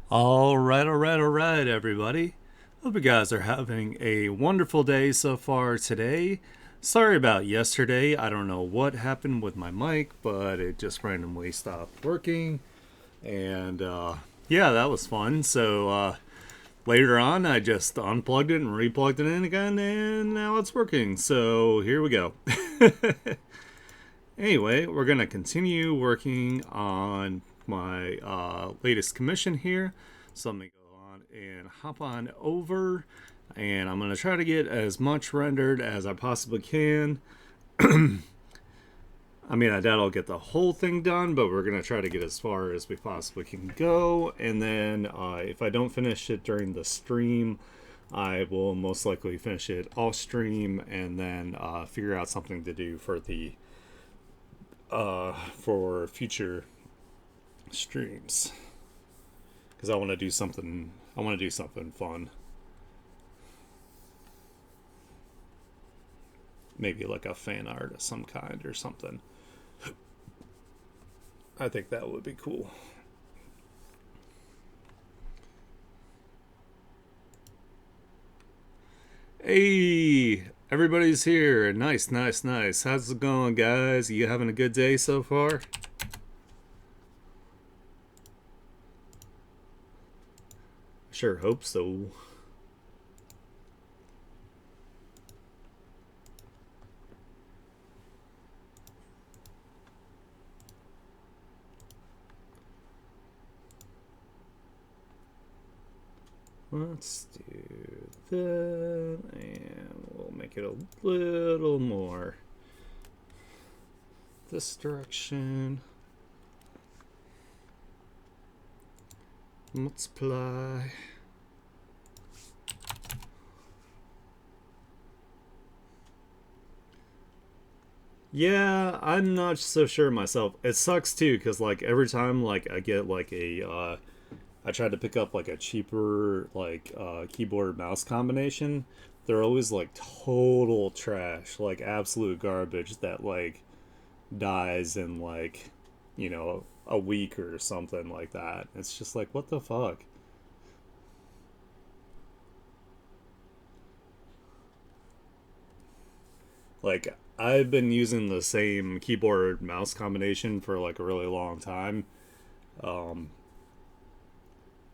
All right, everybody. Hope you guys are having a wonderful day so far today. Sorry about yesterday. I don't know what happened with my mic, but it just randomly stopped working. And yeah, that was fun. So later on, I just unplugged it and replugged it in again, and now it's working. So here we go. Anyway, we're going to continue working on my latest commission here. So let me go on and hop on over. And I'm going to try to get as much rendered as I possibly can. I mean, I doubt I'll get the whole thing done, but we're going to try to get as far as we possibly can go. And then if I don't finish it during the stream, I will most likely finish it off stream and then figure out something to do for future streams because I want to do something. I want to do something fun, maybe like a fan art of some kind or something. I think that would be cool. Hey, everybody's here. Nice, nice, nice. How's it going, guys? You having a good day so far? Sure hope so. Let's do that, and we'll make it a little more this direction. Multiply. Yeah, I'm not so sure myself. It sucks too, cause like every time like I get like I tried to pick up like a cheaper like keyboard mouse combination. They're always like total trash, like absolute garbage that like dies in like a week or something like that. It's just like what the fuck. Like I've been using the same keyboard mouse combination for like a really long time. Um,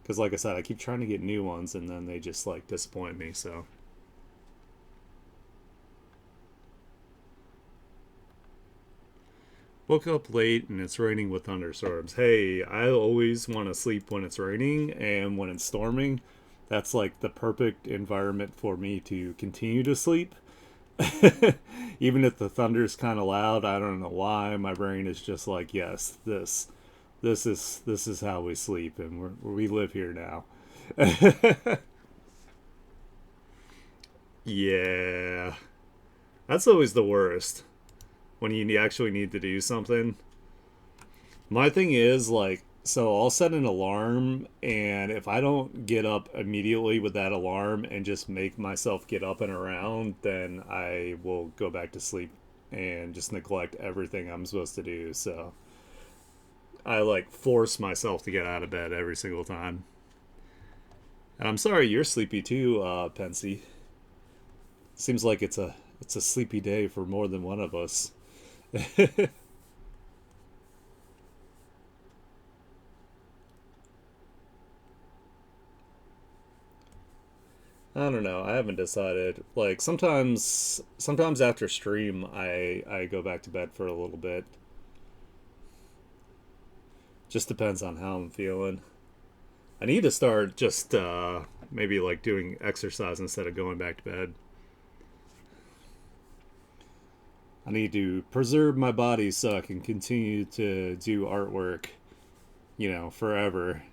because like I said, I keep trying to get new ones and then they just like disappoint me. So woke up late and it's raining with thunderstorms. Hey, I always want to sleep when it's raining and when it's storming. That's like the perfect environment for me to continue to sleep. Even if the thunder's kind of loud, I don't know why. My brain is just like, yes, this is how we sleep, and we live here now. Yeah, that's always the worst when you actually need to do something. My thing is like, so I'll set an alarm, and if I don't get up immediately with that alarm and just make myself get up and around, then I will go back to sleep and just neglect everything I'm supposed to do. So I like force myself to get out of bed every single time. And I'm sorry you're sleepy too, Pensy. Seems like it's a sleepy day for more than one of us. I don't know. I haven't decided. Like sometimes after stream I go back to bed for a little bit. Just depends on how I'm feeling. I need to start just maybe like doing exercise instead of going back to bed. I need to preserve my body so I can continue to do artwork, forever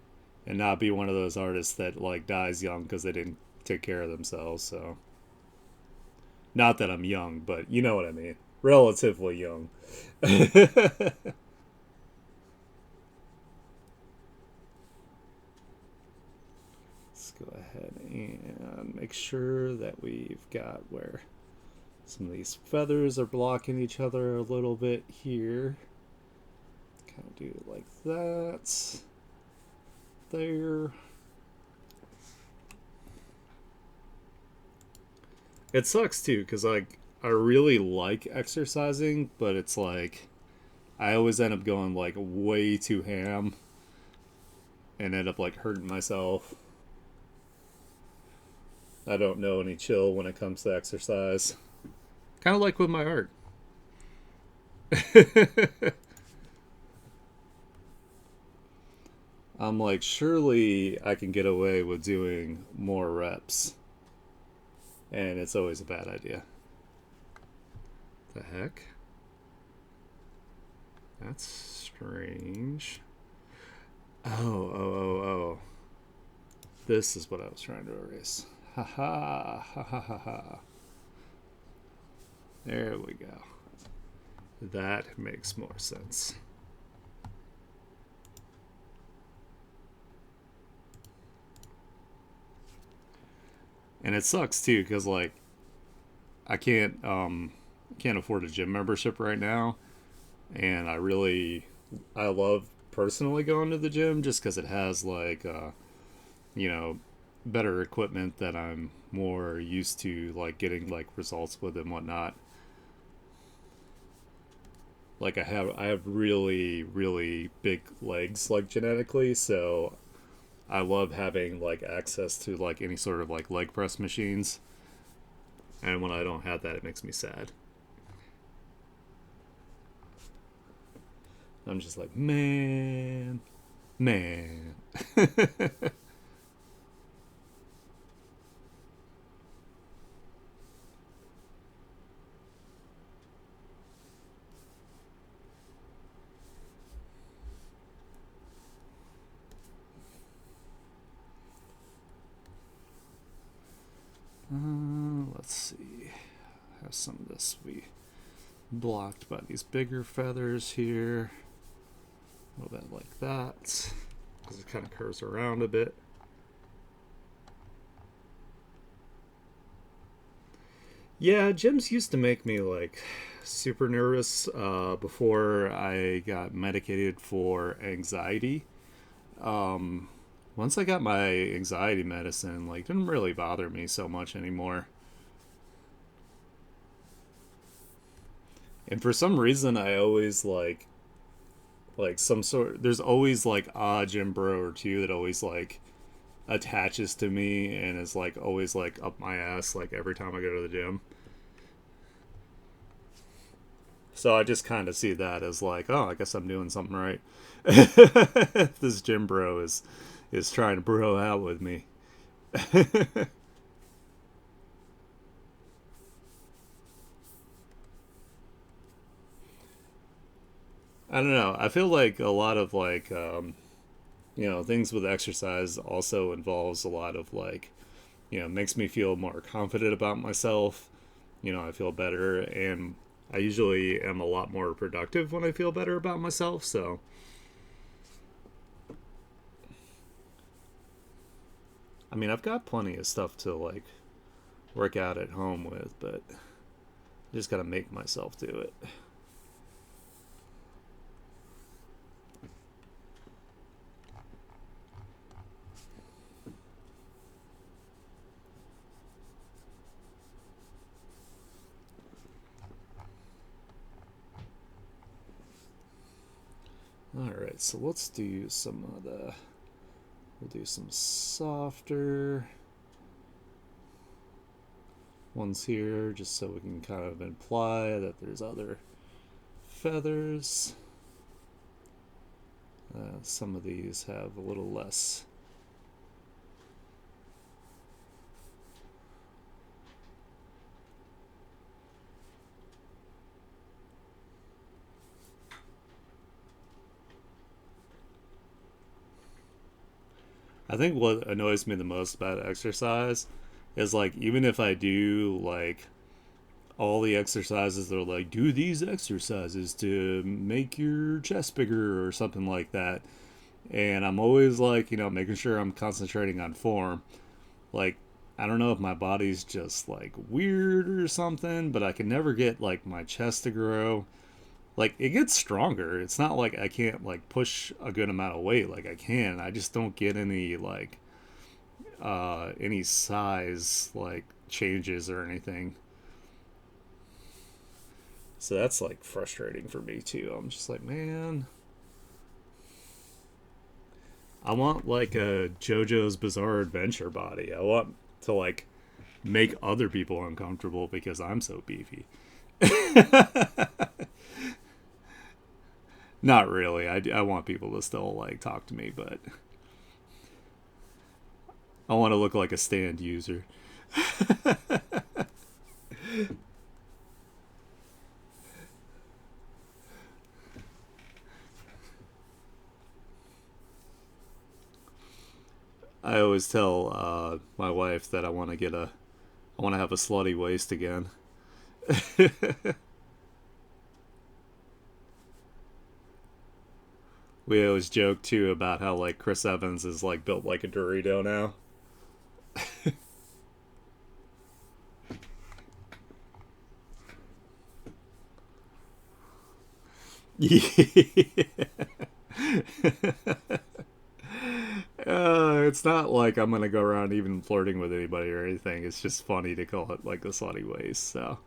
and not be one of those artists that like dies young because they didn't take care of themselves. So, not that I'm young, but you know what I mean. Relatively young. Let's go ahead and make sure that we've got where some of these feathers are blocking each other a little bit here. Kind of do it like that. There. It sucks too, because like I really like exercising, but it's like I always end up going like way too ham and end up like hurting myself. I don't know any chill when it comes to exercise. Kind of like with my art. I'm like, surely I can get away with doing more reps. And it's always a bad idea. The heck? That's strange. Oh. This is what I was trying to erase. Ha ha ha ha ha ha. There we go. That makes more sense. And it sucks too, because like I can't afford a gym membership right now, and I love personally going to the gym just because it has like you know better equipment that I'm more used to like getting like results with and whatnot. Like I have really big legs like genetically, so I love having like access to like any sort of like leg press machines. And when I don't have that, it makes me sad. I'm just like, man. Let's see. Have some of this be blocked by these bigger feathers here. A little bit like that. Because it kind of curves around a bit. Yeah, gyms used to make me like super nervous before I got medicated for anxiety. Um, Once I got my anxiety medicine, like, it didn't really bother me so much anymore. And for some reason, I always like some sort. There's always like a gym bro or two that always like attaches to me and is like always like up my ass like every time I go to the gym. So I just kind of see that as like, oh, I guess I'm doing something right. This gym bro is trying to bro out with me. I don't know. I feel like a lot of like things with exercise also involves a lot of like, makes me feel more confident about myself. I feel better, and I usually am a lot more productive when I feel better about myself. So, I mean, I've got plenty of stuff to like work out at home with, but I just gotta make myself do it. All right, so let's do some of the. We'll do some softer ones here, just so we can kind of imply that there's other feathers. Some of these have a little less. I think what annoys me the most about exercise is like, even if I do like all the exercises, they're like, do these exercises to make your chest bigger or something like that. And I'm always like, making sure I'm concentrating on form. Like, I don't know if my body's just like weird or something, but I can never get like my chest to grow. Like, it gets stronger. It's not like I can't like push a good amount of weight. Like, I can. I just don't get any like any size like changes or anything. So that's like frustrating for me too. I'm just like, man, I want like a JoJo's Bizarre Adventure body. I want to like make other people uncomfortable because I'm so beefy. Not really. I want people to still like talk to me, but I want to look like a stand user. I always tell my wife that I want to have a slutty waist again. We always joke too about how like Chris Evans is like built like a Dorito now. Yeah. It's not like I'm gonna go around even flirting with anybody or anything. It's just funny to call it like the slutty waist. So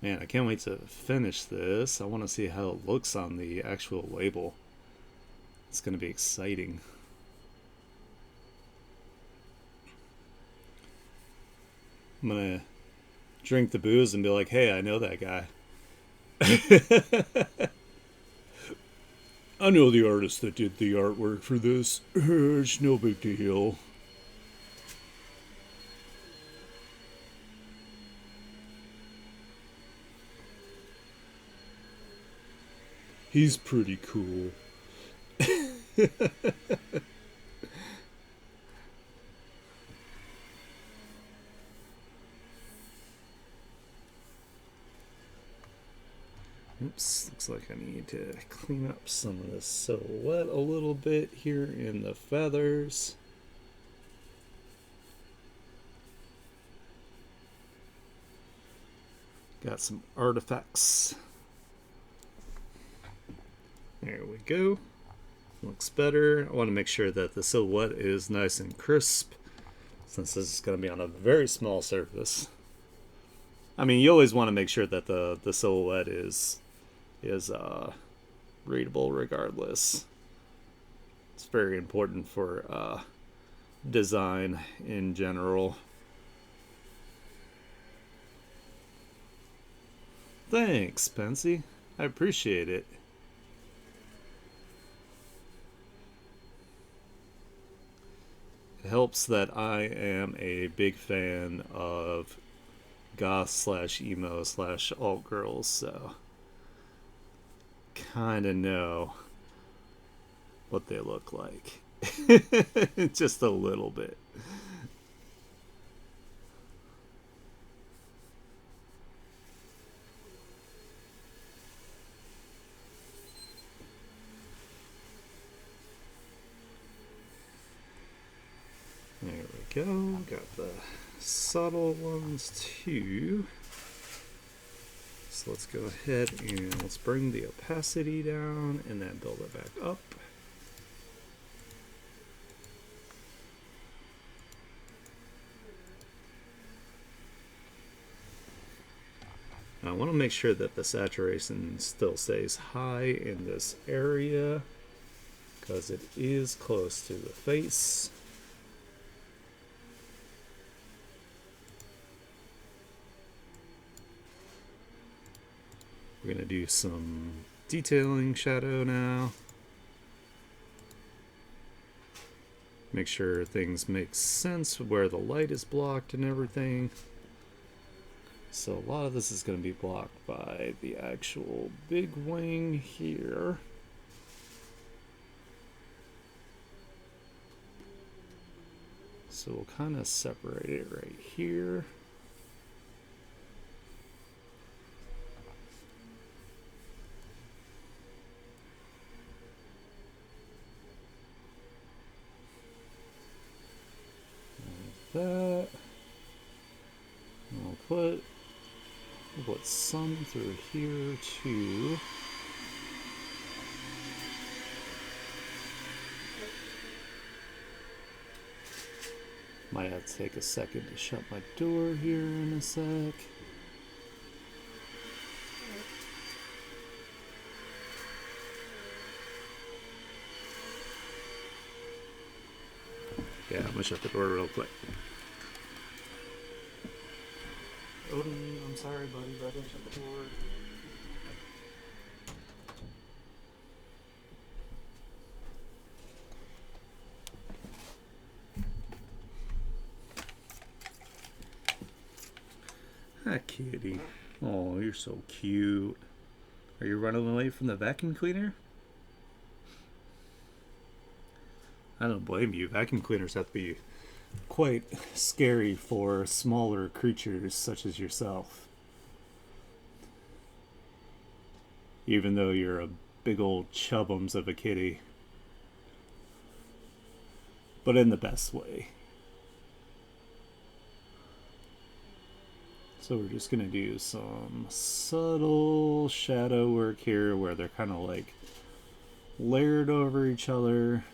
man, I can't wait to finish this. I want to see how it looks on the actual label. It's gonna be exciting. I'm gonna drink the booze and be like, hey, I know that guy. I know the artist that did the artwork for this. It's no big deal. He's pretty cool. Oops, looks like I need to clean up some of this silhouette a little bit here in the feathers. Got some artifacts. There we go. Looks better. I want to make sure that the silhouette is nice and crisp since this is going to be on a very small surface. I mean, you always want to make sure that the silhouette is readable regardless. It's very important for design in general. Thanks, Pensy. I appreciate it. It helps that I am a big fan of goth slash emo slash alt girls, so kind of know what they look like. Just a little bit. There we go. Got the subtle ones too. So let's go ahead and let's bring the opacity down and then build it back up. I want to make sure that the saturation still stays high in this area because it is close to the face. We're going to do some detailing shadow now. Make sure things make sense where the light is blocked and everything. So a lot of this is going to be blocked by the actual big wing here. So we'll kind of separate it right here. put some through here too. Might have to take a second to shut my door here in a sec. Yeah, I'm gonna shut the door real quick. Odin, I'm sorry, buddy, but I didn't shut the door. Hi, kitty. Oh, you're so cute. Are you running away from the vacuum cleaner? I don't blame you. Vacuum cleaners have to be quite scary for smaller creatures such as yourself. Even though you're a big old chubbums of a kitty. But in the best way. So we're just going to do some subtle shadow work here where they're kind of like layered over each other.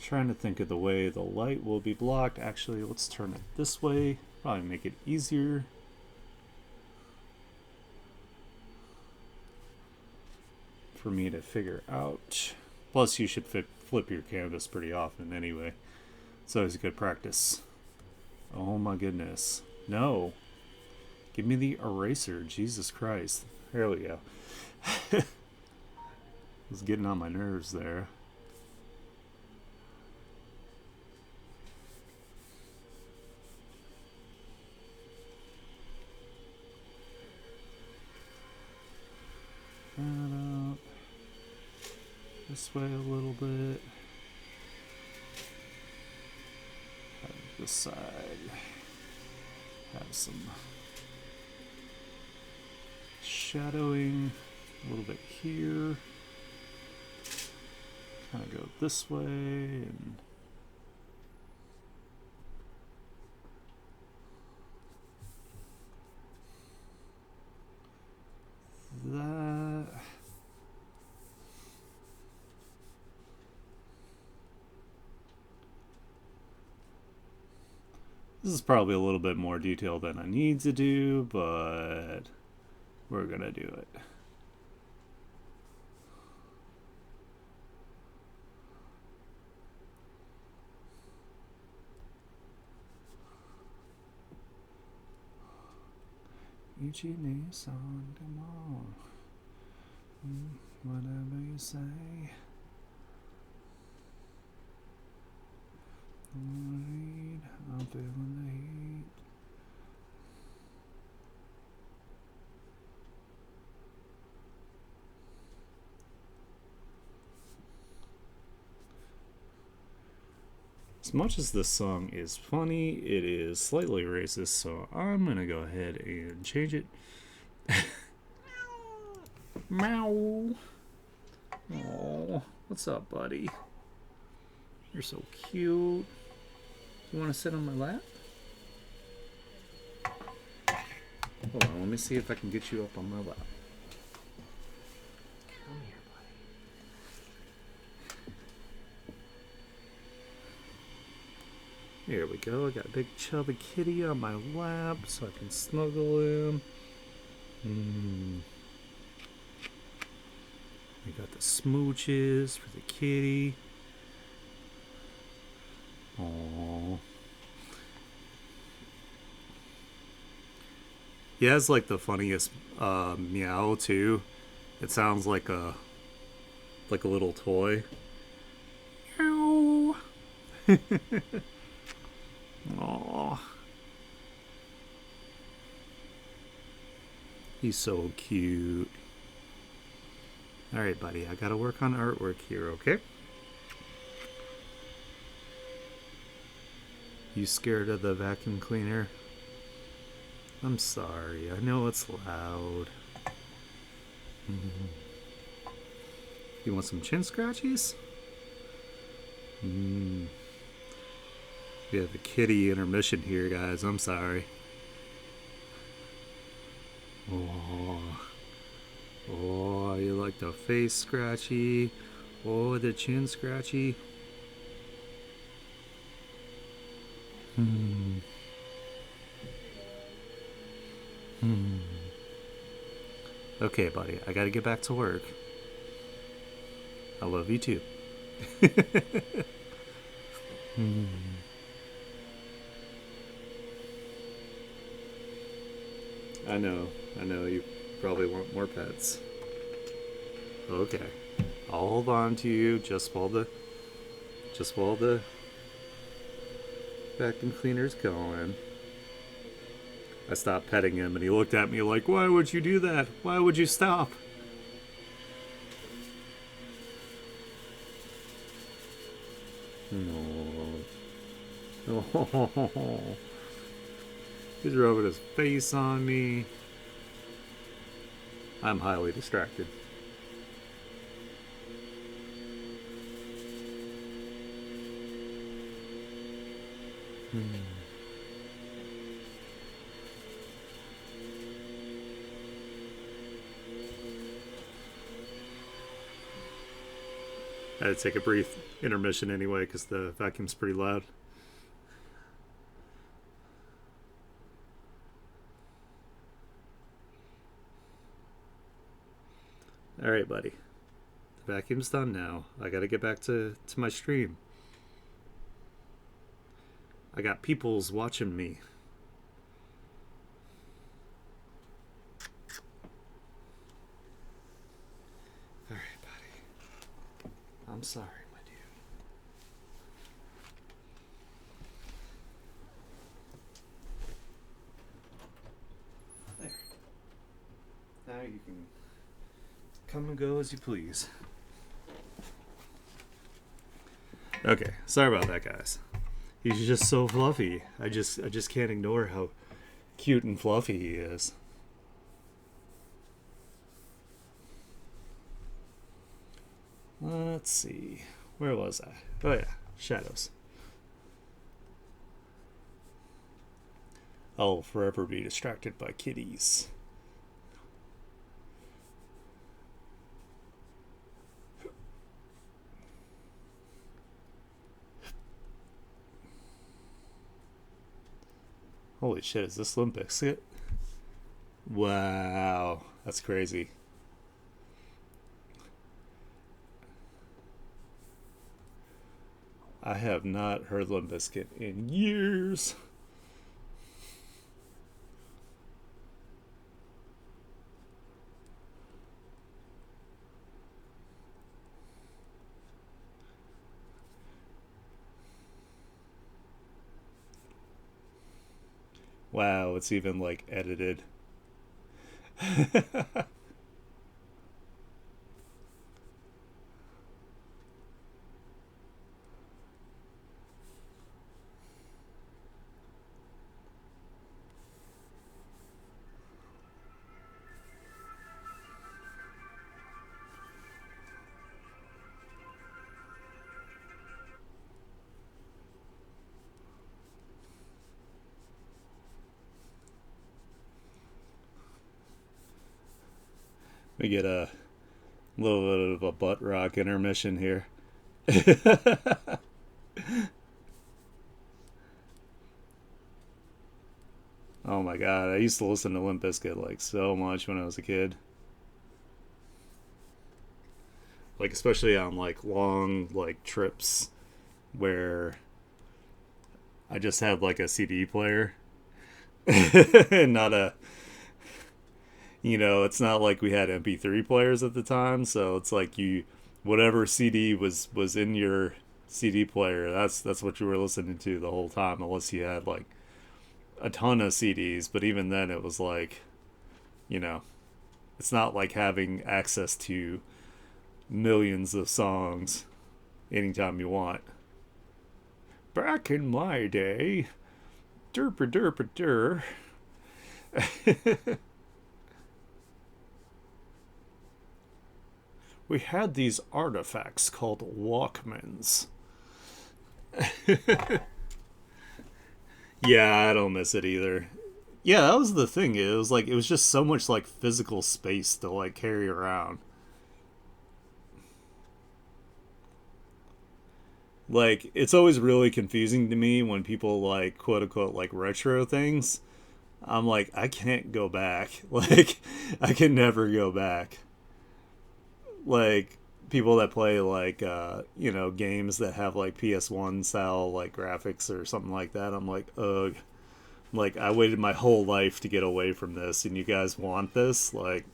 Trying to think of the way the light will be blocked. Actually, let's turn it this way. Probably make it easier. For me to figure out. Plus, you should flip your canvas pretty often anyway. So it's good practice. Oh my goodness. No. Give me the eraser. Jesus Christ. There we go. It was getting on my nerves there. That up. This way a little bit. This side. Have some shadowing a little bit here. Kind of go this way and that. This is probably a little bit more detail than I need to do, but we're gonna do it. Ichi-ni-san, come on. Whatever you say. I'm feeling the heat. As much as this song is funny, it is slightly racist, so I'm gonna go ahead and change it. Meow. Oh, what's up, buddy? You're so cute. You want to sit on my lap? Hold on, let me see if I can get you up on my lap. Come here, buddy. Here we go. I got a big chubby kitty on my lap so I can snuggle him. We got the smooches for the kitty. Aww. He has like the funniest meow too. It sounds like a little toy. Meow. Aww. He's so cute. Alright, buddy, I gotta work on artwork here, okay? You scared of the vacuum cleaner? I'm sorry, I know it's loud. You want some chin scratchies? We have a kitty intermission here, guys. I'm sorry. Oh, oh, you like the face scratchy? Oh, the chin scratchy? Hmm. Hmm. Okay, buddy, I gotta get back to work. I love you too. Hmm. I know, you probably want more pets. Okay. I'll hold on to you just while the vacuum cleaner's going. I stopped petting him and he looked at me like, "Why would you do that? Why would you stop?" No. Oh. He's rubbing his face on me. I'm highly distracted. Hmm. I had to take a brief intermission anyway because the vacuum's pretty loud. All right, buddy. The vacuum's done now. I gotta get back to my stream. I got peoples watching me. All right, buddy. I'm sorry, my dude. There. Now you can come and go as you please. Okay, sorry about that, guys. He's just so fluffy. I just can't ignore how cute and fluffy he is. Let's see. Where was I? Oh yeah, shadows. I'll forever be distracted by kitties. Holy shit, is this Limp Bizkit? Wow, that's crazy. I have not heard Limp Bizkit in years. Wow, it's even like edited. We get a little bit of a butt rock intermission here. Oh my god, I used to listen to Limp Bizkit like so much when I was a kid. Like especially on like long like trips where I just had like a CD player and not a it's not like we had MP3 players at the time, so it's like you whatever CD was in your CD player, that's what you were listening to the whole time unless you had like a ton of CDs, but even then it was like, you know, it's not like having access to millions of songs anytime you want. Back in my day, derpa derpa der. We had these artifacts called Walkmans. Yeah, I don't miss it either. Yeah, that was the thing. It was like it was just so much like physical space to like carry around. Like it's always really confusing to me when people like quote unquote like retro things. I'm like I can't go back. Like I can never go back. Like people that play like games that have like PS1 style like graphics or something like that. I'm like ugh. Like I waited my whole life to get away from this and you guys want this? Like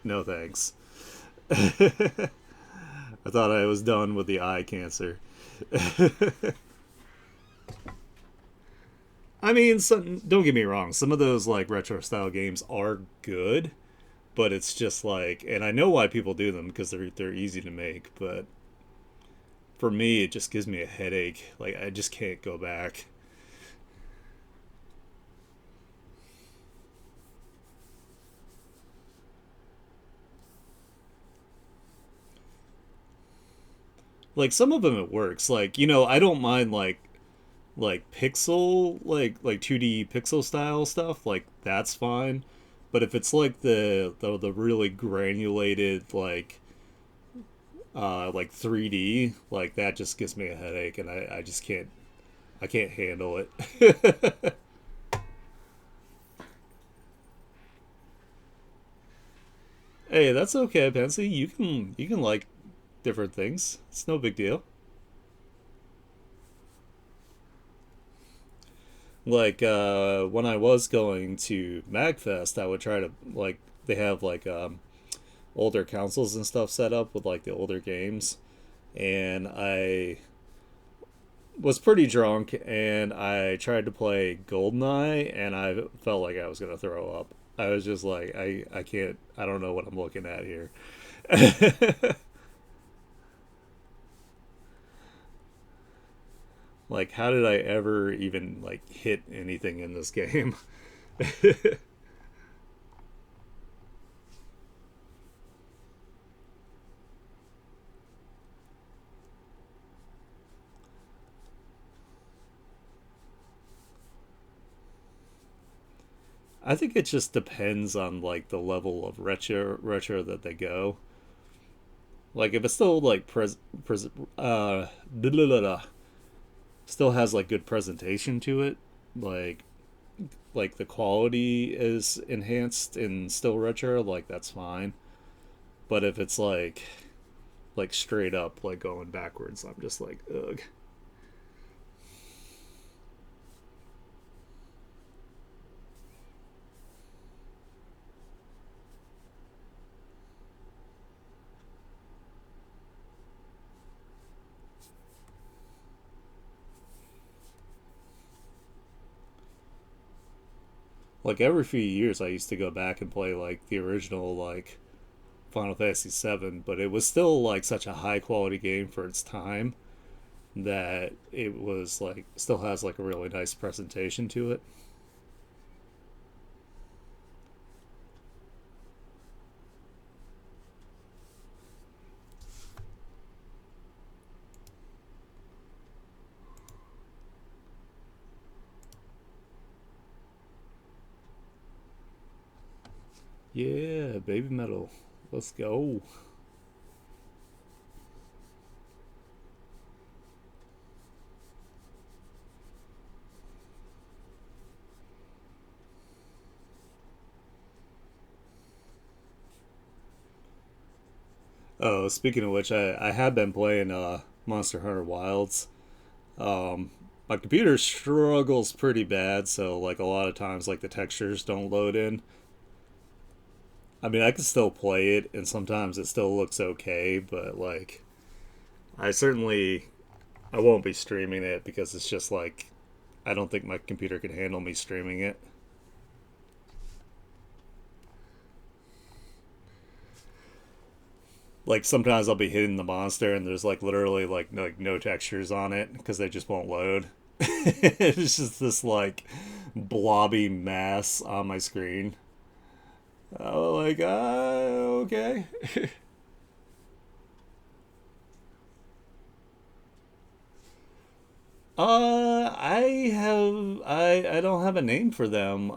no thanks. I thought I was done with the eye cancer. I mean, don't get me wrong. Some of those like retro style games are good, but it's just like, and I know why people do them because they're easy to make. But for me, it just gives me a headache. Like I just can't go back. Like some of them it works. Like I don't mind like pixel like 2D pixel style stuff. Like that's fine. But if it's like the really granulated like 3D, like that just gives me a headache, and I just can't handle it. Hey, that's okay, Pansy. You can like different things. It's no big deal. Like when I was going to Magfest, I would try to like they have like older consoles and stuff set up with like the older games, and I was pretty drunk and I tried to play Goldeneye and I felt like I was gonna throw up. I was just like, I can't, I don't know what I'm looking at here. Like, how did I ever even like hit anything in this game? I think it just depends on like the level of retro that they go. Like if it's still like uh still has like good presentation to it, like the quality is enhanced and still retro, like that's fine. But if it's like straight up like going backwards, I'm just like ugh. Like every few years, I used to go back and play like the original like Final Fantasy VII, but it was still like such a high quality game for its time that it was like still has like a really nice presentation to it. Yeah, baby metal. Let's go. Oh, speaking of which, I have been playing Monster Hunter Wilds. Um, my computer struggles pretty bad, so like a lot of times like the textures don't load in. I mean, I can still play it, and sometimes it still looks okay, but like I certainly I won't be streaming it because it's just like I don't think my computer can handle me streaming it. Like sometimes I'll be hitting the monster and there's like literally like no textures on it because they just won't load. It's just this like blobby mass on my screen. Oh, like okay. I don't have a name for them.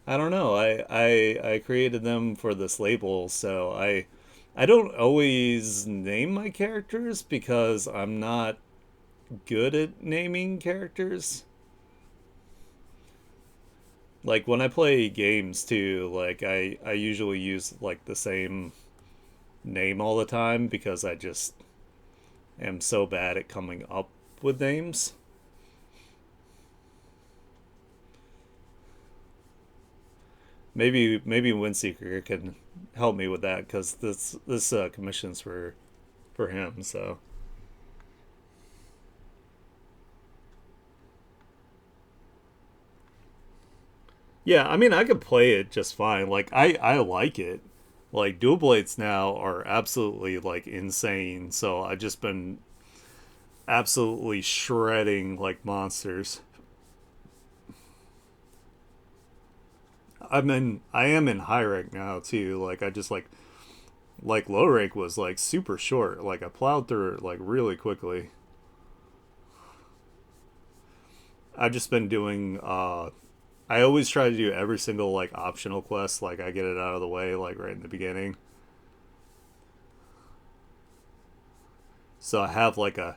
I don't know. I created them for this label, so I don't always name my characters because I'm not good at naming characters. Like when I play games too, like I usually use like the same name all the time because I just am so bad at coming up with names. Maybe Windseeker can help me with that because this commission's for him. So yeah, I mean I could play it just fine. Like I like it. Like dual blades now are absolutely like insane. So I've just been absolutely shredding like monsters. I am in high rank now too. Like I just like low rank was like super short. Like I plowed through it like really quickly. I've just been doing I always try to do every single like optional quest, like I get it out of the way like right in the beginning. So I have like a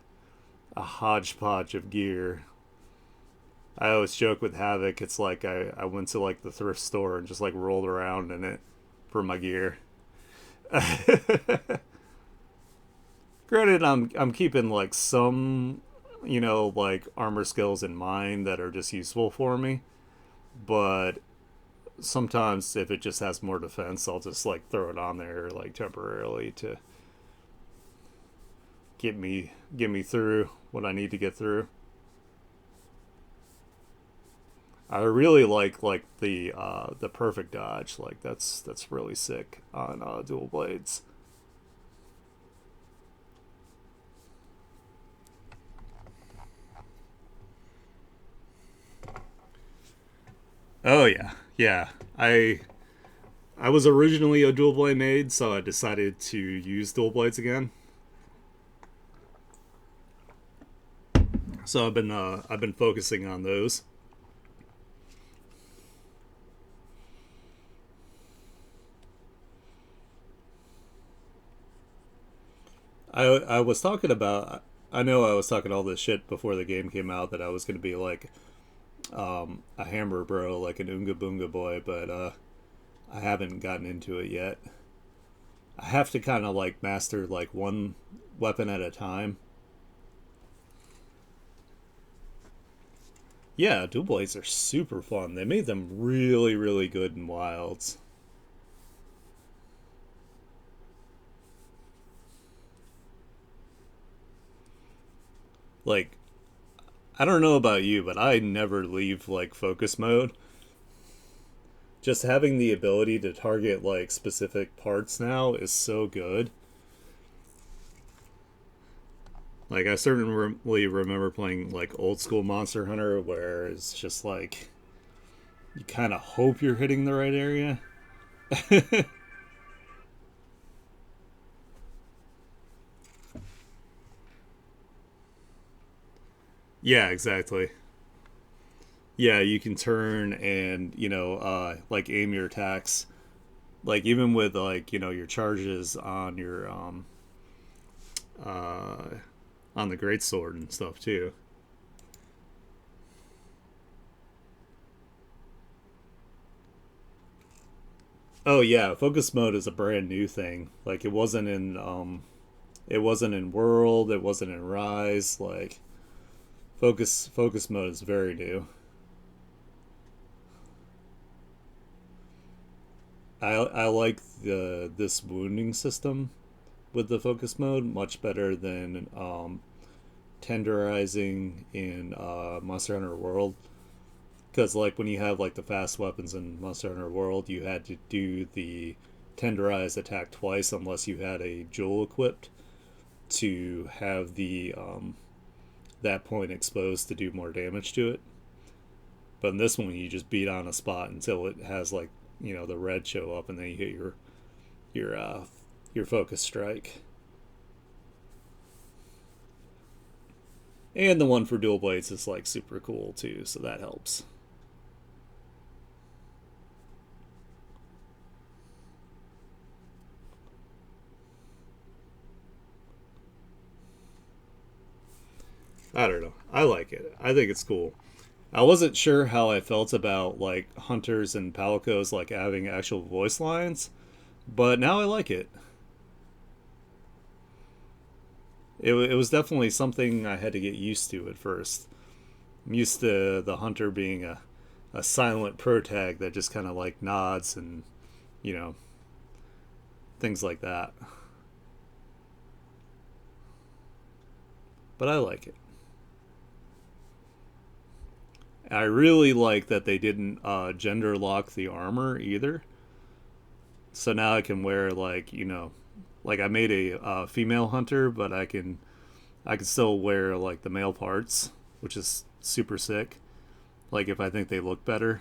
hodgepodge of gear. I always joke with Havoc, it's like I went to like the thrift store and just like rolled around in it for my gear. Granted, I'm keeping like some, like armor skills in mind that are just useful for me. But sometimes if it just has more defense, I'll just like throw it on there like temporarily to get me through what I need to get through. I really like the perfect dodge. Like that's really sick on dual blades. Oh yeah, yeah. I was originally a dual blade maid, so I decided to use dual blades again. So I've been focusing on those. I was talking about. I know I was talking all this shit before the game came out that I was going to be like a hammer bro, like an Oonga Boonga boy, but I haven't gotten into it yet. I have to kind of like master like one weapon at a time. Yeah, dual blades are super fun. They made them really, really good in Wilds. Like, I don't know about you, but I never leave like focus mode. Just having the ability to target like specific parts now is so good. Like I certainly remember playing like old school Monster Hunter where it's just like you kind of hope you're hitting the right area. Yeah, exactly. Yeah, you can turn and like aim your attacks. Like even with like your charges uh on the great sword and stuff too. Oh yeah, focus mode is a brand new thing. Like it wasn't in World, it wasn't in Rise. Like focus mode is very new. I like the this wounding system with the focus mode much better than tenderizing in Monster Hunter World. Because like when you have like the fast weapons in Monster Hunter World, you had to do the tenderized attack twice unless you had a jewel equipped to have the that point exposed to do more damage to it. But in this one, you just beat on a spot until it has like the red show up, and then you hit your your focus strike. And the one for dual blades is like super cool too, so that helps. I don't know. I like it. I think it's cool. I wasn't sure how I felt about like hunters and palicos like having actual voice lines, but now I like it. It was definitely something I had to get used to at first. I'm used to the hunter being a silent protag that just kind of like nods and, you know, things like that. But I like it. I really like that they didn't gender lock the armor either. So now I can wear like, like I made a female hunter, but I can still wear like the male parts, which is super sick. Like if I think they look better.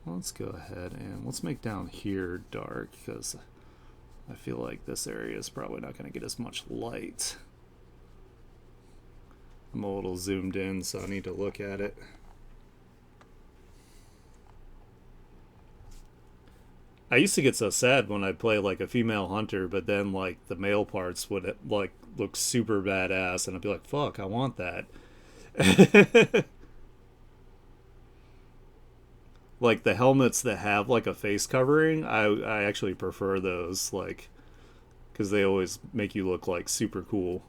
Let's go ahead and let's make down here dark because I feel like this area is probably not going to get as much light. I'm a little zoomed in, so I need to look at it. I used to get so sad when I'd play like a female hunter, but then like the male parts would like look super badass, and I'd be like, "Fuck, I want that." Like the helmets that have like a face covering, I actually prefer those, like because they always make you look like super cool.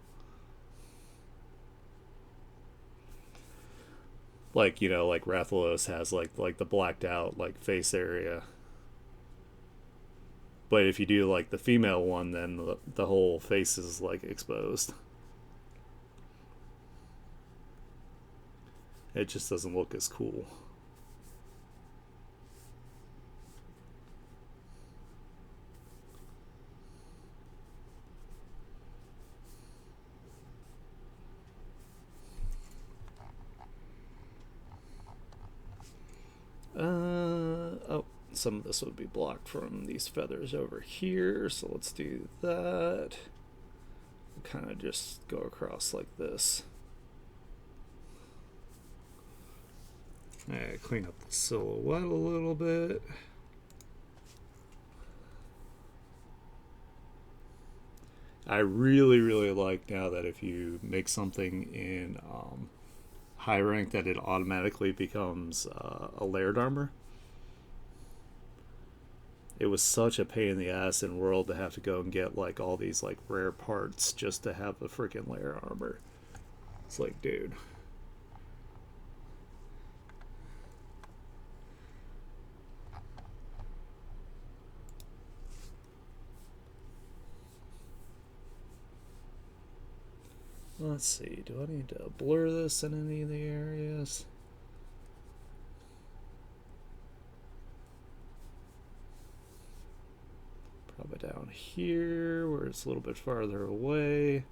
Like like Rathalos has like the blacked out like face area. But if you do like the female one, then the whole face is like exposed. It just doesn't look as cool. Oh, some of this would be blocked from these feathers over here, so let's do that. Kind of just go across like this. Clean up the silhouette a little bit. I really, really like now that if you make something in high rank, that it automatically becomes a layered armor. It was such a pain in the ass in World to have to go and get like all these like rare parts just to have the freaking layer armor. It's like, dude. Let's see. Do I need to blur this in any of the areas? Probably down here where it's a little bit farther away.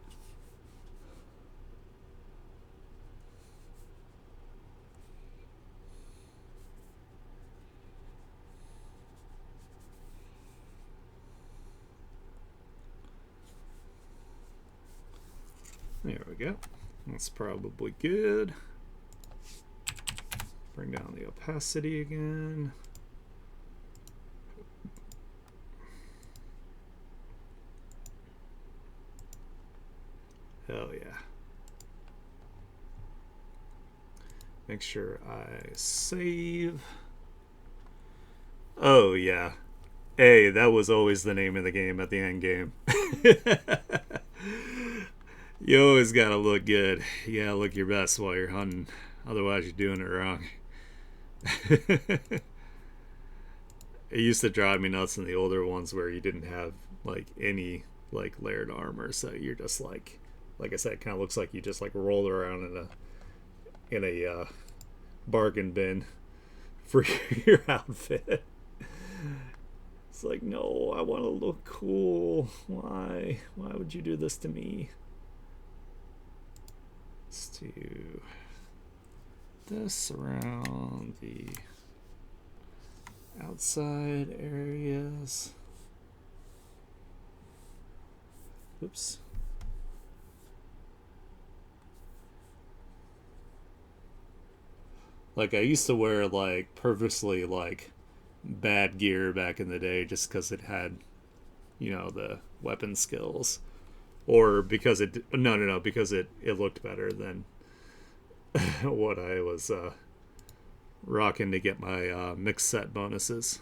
There we go. That's probably good. Bring down the opacity again. Hell yeah. Make sure I save. Oh yeah. Hey, that was always the name of the game at the end game. You always gotta look good. You gotta look your best while you're hunting. Otherwise, you're doing it wrong. It used to drive me nuts in the older ones where you didn't have like any like layered armor, so you're just like I said, it kind of looks like you just like rolled around in a bargain bin for your outfit. It's like, no, I want to look cool. Why? Why would you do this to me? Let's do this around the outside areas. Oops. Like I used to wear like purposely like bad gear back in the day just because it had, you know, the weapon skills, or because it no because it looked better than what I was rocking to get my mixed set bonuses.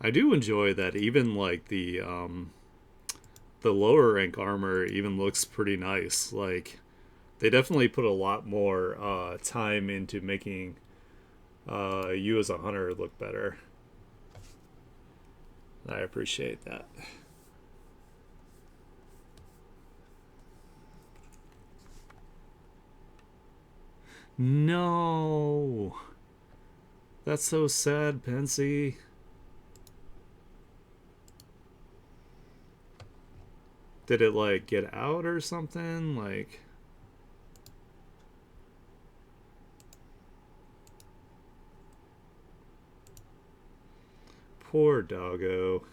I do enjoy that even like the lower rank armor even looks pretty nice. Like they definitely put a lot more time into making you as a hunter look better. I appreciate that. No, that's so sad, Pensy. Did it like get out or something? Like, poor doggo.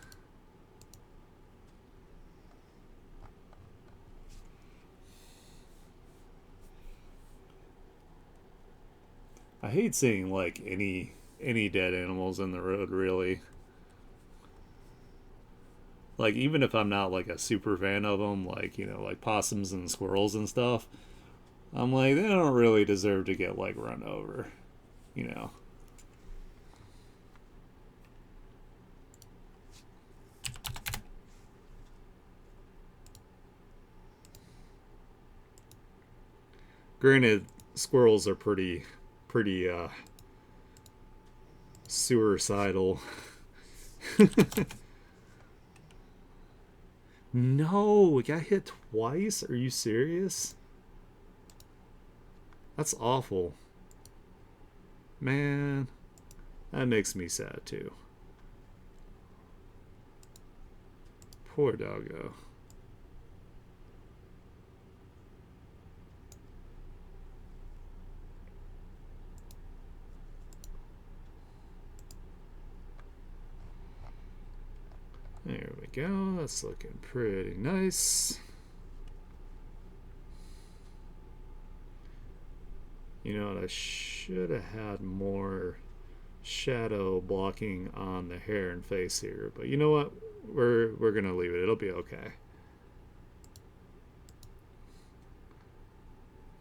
I hate seeing like any dead animals in the road, really. Like even if I'm not like a super fan of them, like, you know, like possums and squirrels and stuff, I'm like, they don't really deserve to get like run over, you know. Granted, squirrels are pretty suicidal. No, we got hit twice? Are you serious? That's awful. Man, that makes me sad too. Poor doggo. There we go. That's looking pretty nice. You know what? I should have had more shadow blocking on the hair and face here, but you know what? We're gonna leave it. It'll be okay.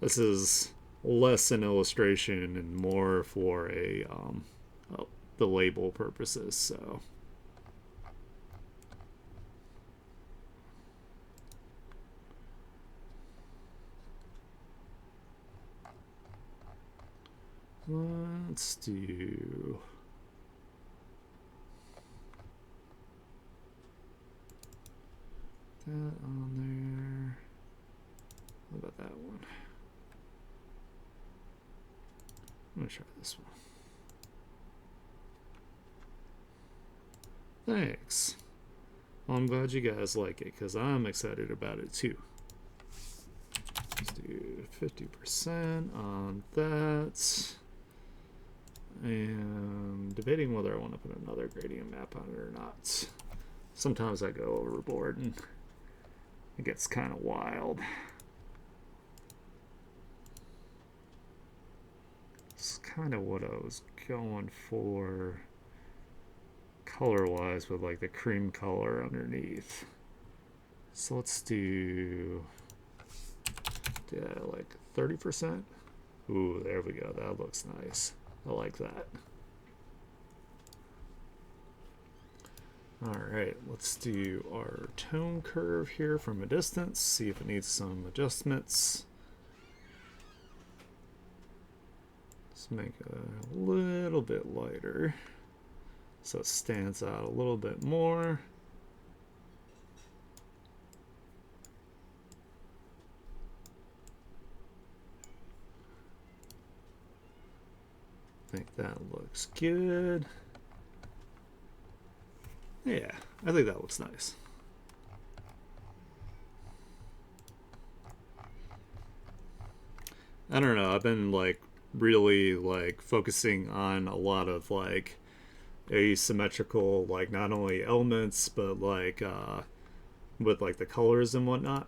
This is less an illustration and more for a well, the label purposes. So let's do that on there. What about that one? I'm gonna try this one. Thanks. Well, I'm glad you guys like it because I'm excited about it too. Let's do 50% on that. And debating whether I want to put another gradient map on it or not. Sometimes I go overboard and it gets kind of wild. It's kind of what I was going for color wise with like the cream color underneath. So let's do like 30%. Ooh, there we go. That looks nice. I like that. Alright, let's do our tone curve here from a distance, see if it needs some adjustments. Let's make it a little bit lighter so it stands out a little bit more. I think that looks good. Yeah, I think that looks nice. I don't know. I've been like really like focusing on a lot of like asymmetrical, like not only elements but like with like the colors and whatnot.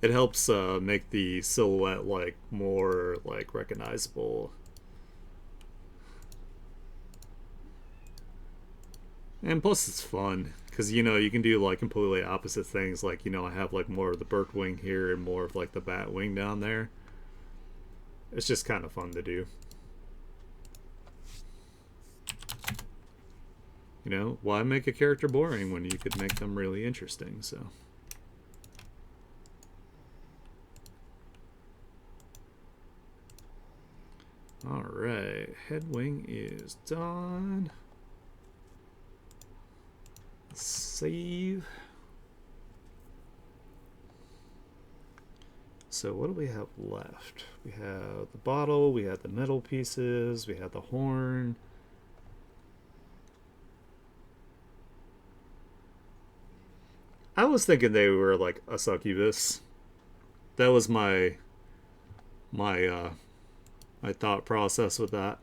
It helps make the silhouette like more like recognizable. And plus it's fun because you know you can do like completely opposite things. Like, you know, I have like more of the bird wing here and more of like the bat wing down there. It's just kind of fun to do. You know, why make a character boring when you could make them really interesting? So all right, head wing is done. Save. So what do we have left? We have the bottle, we had the metal pieces, we had the horn. I was thinking they were like a succubus. That was my my thought process with that.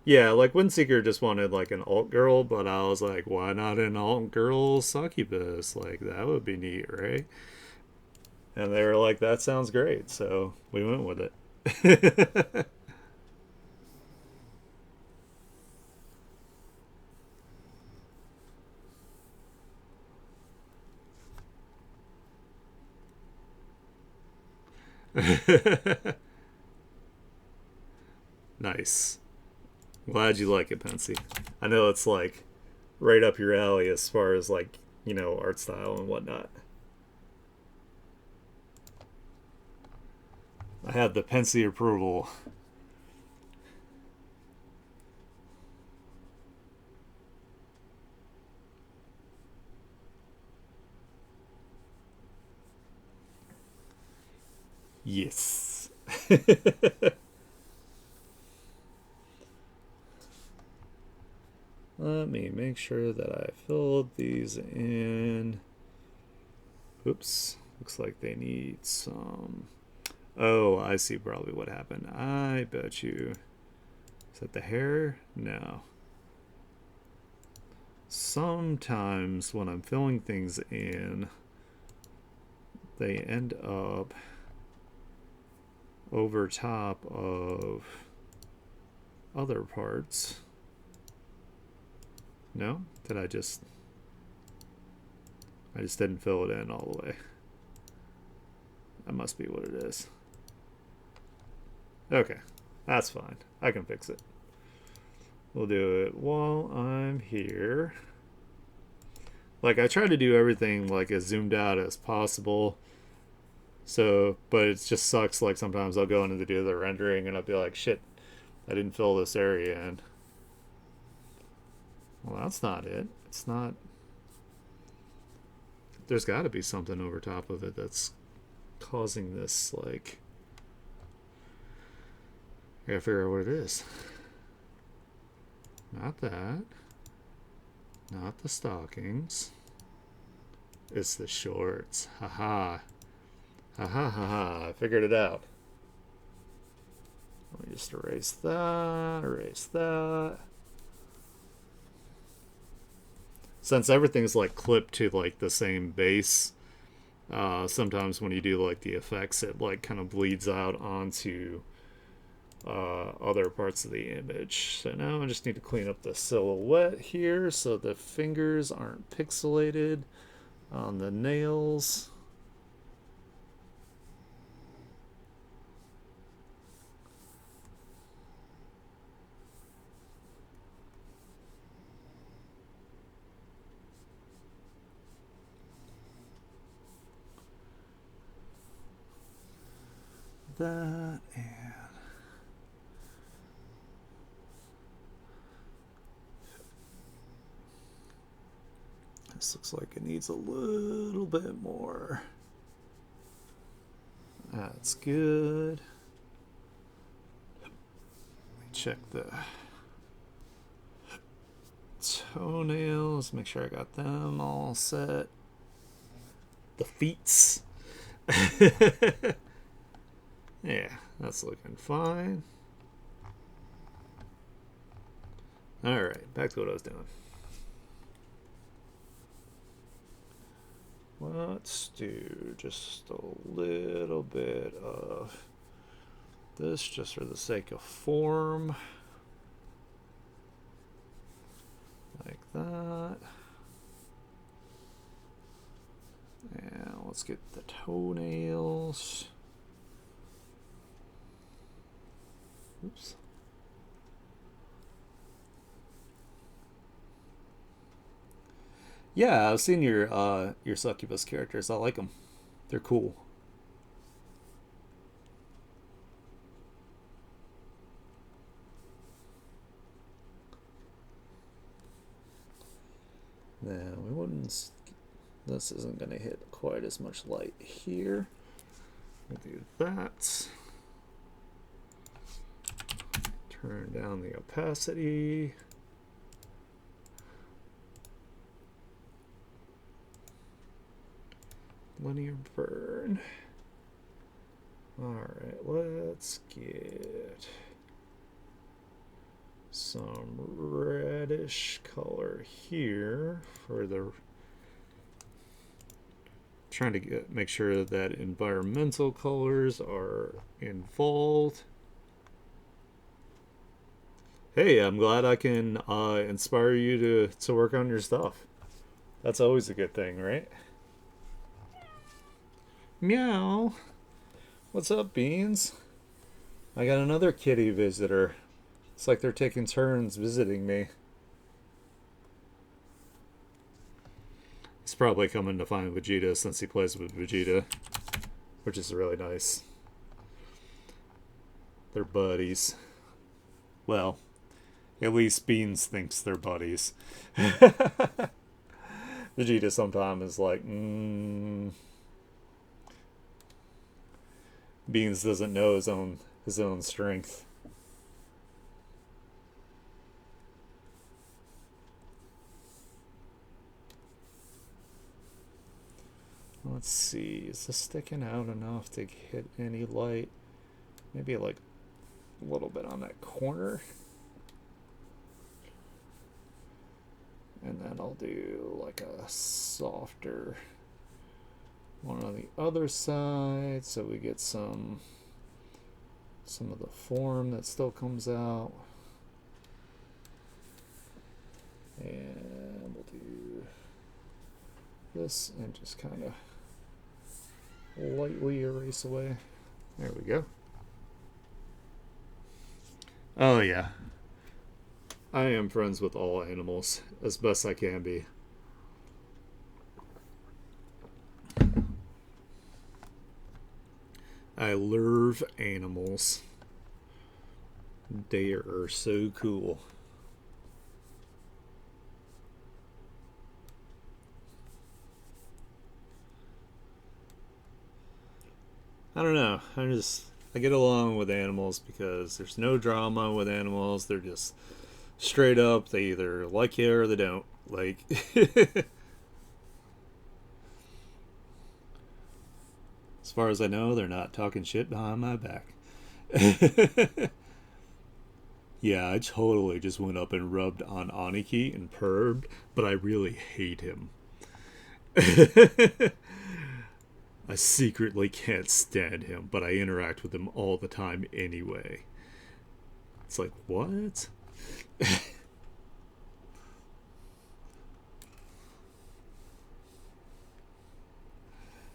Yeah, like Windseeker just wanted like an alt girl, but I was like, why not an alt girl succubus? Like that would be neat, right? And they were like, that sounds great, so we went with it. Nice. Glad you like it, Pensy. I know it's like right up your alley as far as like, you know, art style and whatnot. I had the Pensy approval. Yes. Let me make sure that I filled these in. Oops. Looks like they need some. Oh, I see probably what happened. I bet you. Is that the hair? No. Sometimes when I'm filling things in, they end up over top of other parts. No? Did I just didn't fill it in all the way. That must be what it is. Okay. That's fine. I can fix it. We'll do it while I'm here. Like, I try to do everything like as zoomed out as possible. So, but it just sucks. Like, sometimes I'll go in to do the rendering and I'll be like, shit, I didn't fill this area in. Well, that's not it. It's not. There's got to be something over top of it that's causing this, like. I gotta figure out what it is. Not that. Not the stockings. It's the shorts. Haha. Ha ha ha ha. I figured it out. Let me just erase that. Erase that. Since everything's like clipped to like the same base, sometimes when you do like the effects, it like kind of bleeds out onto other parts of the image. So now I just need to clean up the silhouette here so the fingers aren't pixelated on the nails. That and this looks like it needs a little bit more. That's good. check the toenails. Make sure I got them all set. The feets. Yeah, that's looking fine. Alright, back to what I was doing. Let's do just a little bit of this just for the sake of form. Like that. And let's get the toenails. Oops. Yeah, I've seen your succubus characters. I like them. They're cool. Now we wouldn't. This isn't going to hit quite as much light here. We'll do that. Turn down the opacity. Linear burn. Alright, let's get some reddish color here for the trying to make sure that environmental colors are involved. Hey, I'm glad I can inspire you to work on your stuff. That's always a good thing, right? Meow. What's up, Beans? I got another kitty visitor. It's like they're taking turns visiting me. He's probably coming to find Vegeta since he plays with Vegeta, which is really nice. They're buddies. Well, at least Beans thinks they're buddies. Vegeta sometimes is like, Beans doesn't know his own strength. Let's see, is this sticking out enough to hit any light? Maybe like a little bit on that corner. And then I'll do like a softer one on the other side so we get some of the form that still comes out. And we'll do this and just kind of lightly erase away. There we go. Oh yeah. I am friends with all animals as best I can be. I love animals. They are so cool. I don't know. I get along with animals because there's no drama with animals. They're just straight up. They either like you or they don't. Like, as far as I know, they're not talking shit behind my back. Yeah, I totally just went up and rubbed on Aniki and purred, but I really hate him. I secretly can't stand him, but I interact with him all the time anyway. It's like, what?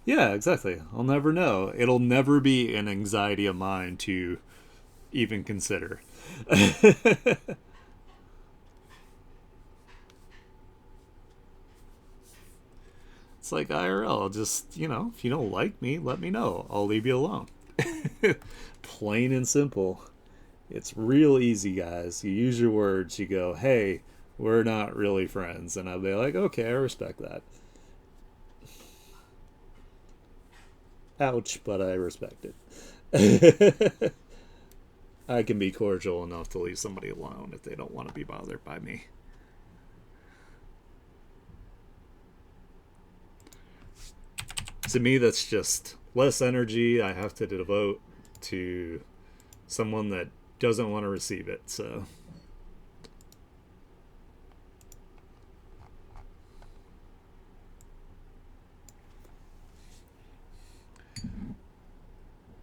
Yeah, exactly. I'll never know. It'll never be an anxiety of mine to even consider. It's like IRL. Just, if you don't like me, let me know. I'll leave you alone. Plain and simple. It's real easy, guys. You use your words. You go, hey, we're not really friends. And I'll be like, okay, I respect that. Ouch, but I respect it. I can be cordial enough to leave somebody alone if they don't want to be bothered by me. To me, that's just less energy I have to devote to someone that doesn't want to receive it. So,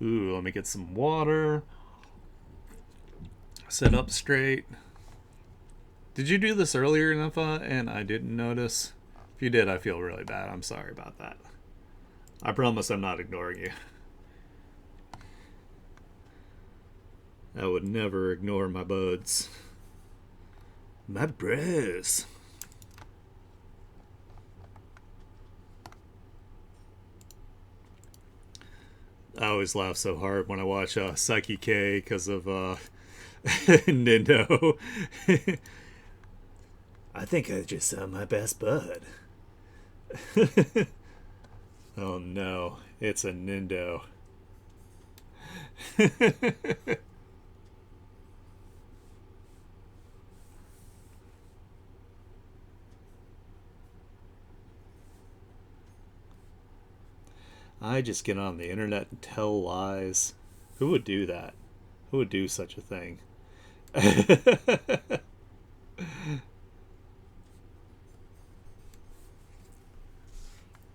ooh, let me get some water. Sit up straight. Did you do this earlier, Nifa, and I didn't notice? If you did, I feel really bad. I'm sorry about that. I promise I'm not ignoring you. I would never ignore my buds. My bros. I always laugh so hard when I watch Psyche K because of Nindo. I think I just saw my best bud. Oh no, it's a Nindo. I just get on the internet and tell lies. Who would do that? Who would do such a thing?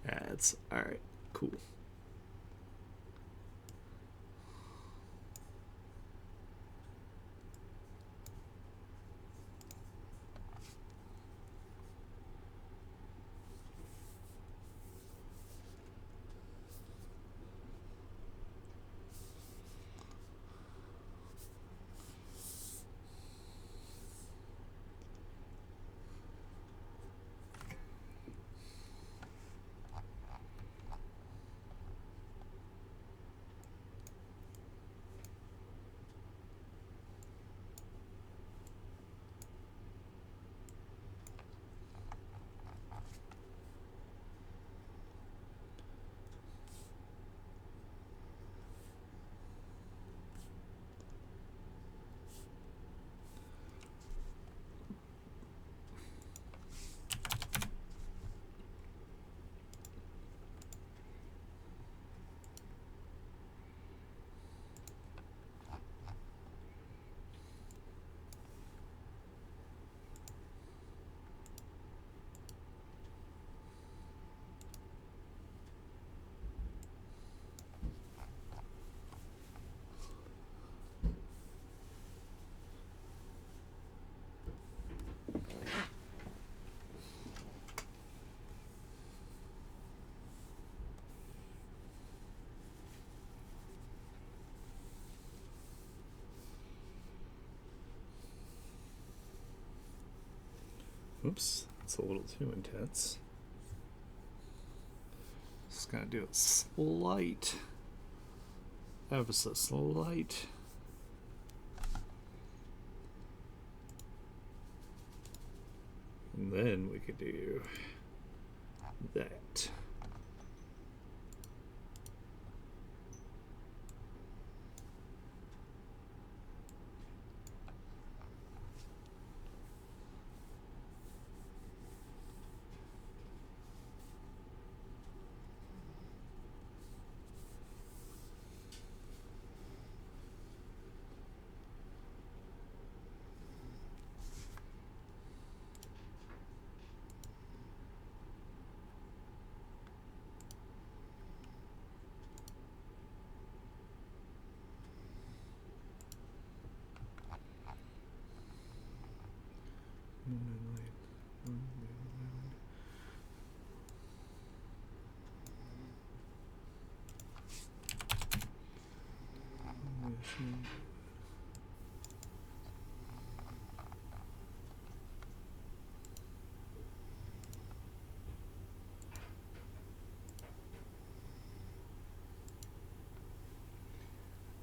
That's alright. Cool. Oops, it's a little too intense. Just gotta do a slight, ever so slight. And then we could do that.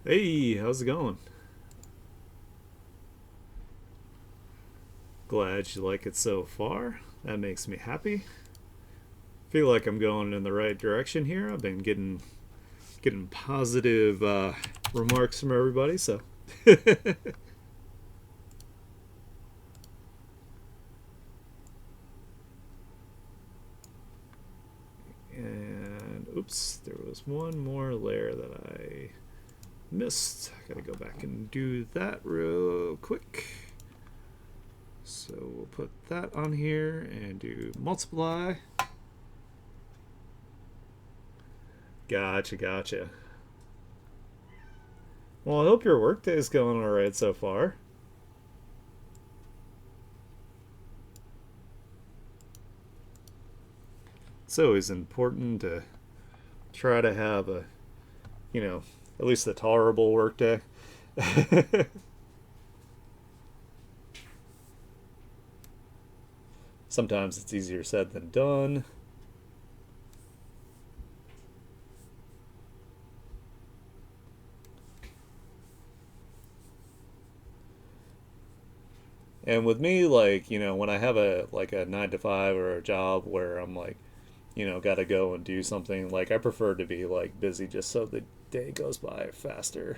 Hey, how's it going? Glad you like it so far. That makes me happy. Feel like I'm going in the right direction here. I've been getting positive remarks from everybody, so And oops, there was one more layer that I missed. I gotta go back and do that real quick. So we'll put that on here and do multiply. Gotcha, gotcha. Well, I hope your workday is going alright so far. It's always important to try to have a, at least a tolerable workday. Sometimes it's easier said than done. And with me, like, when I have a 9 to 5 or a job where I'm like, gotta go and do something, like I prefer to be like busy just so the day goes by faster.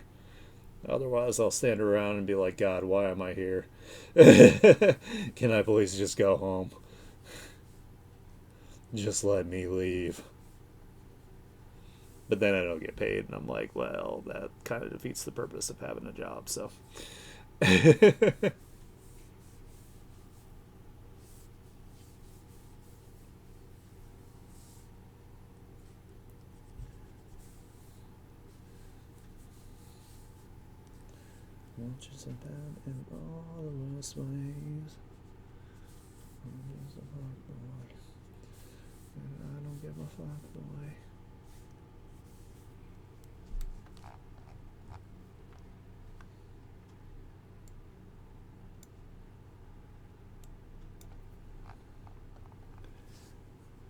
Otherwise, I'll stand around and be like, God, why am I here? Can I please just go home? Just let me leave. But then I don't get paid, and I'm like, well, that kind of defeats the purpose of having a job, so. Which is bad in all the worst ways. And I don't give a fuck, boy.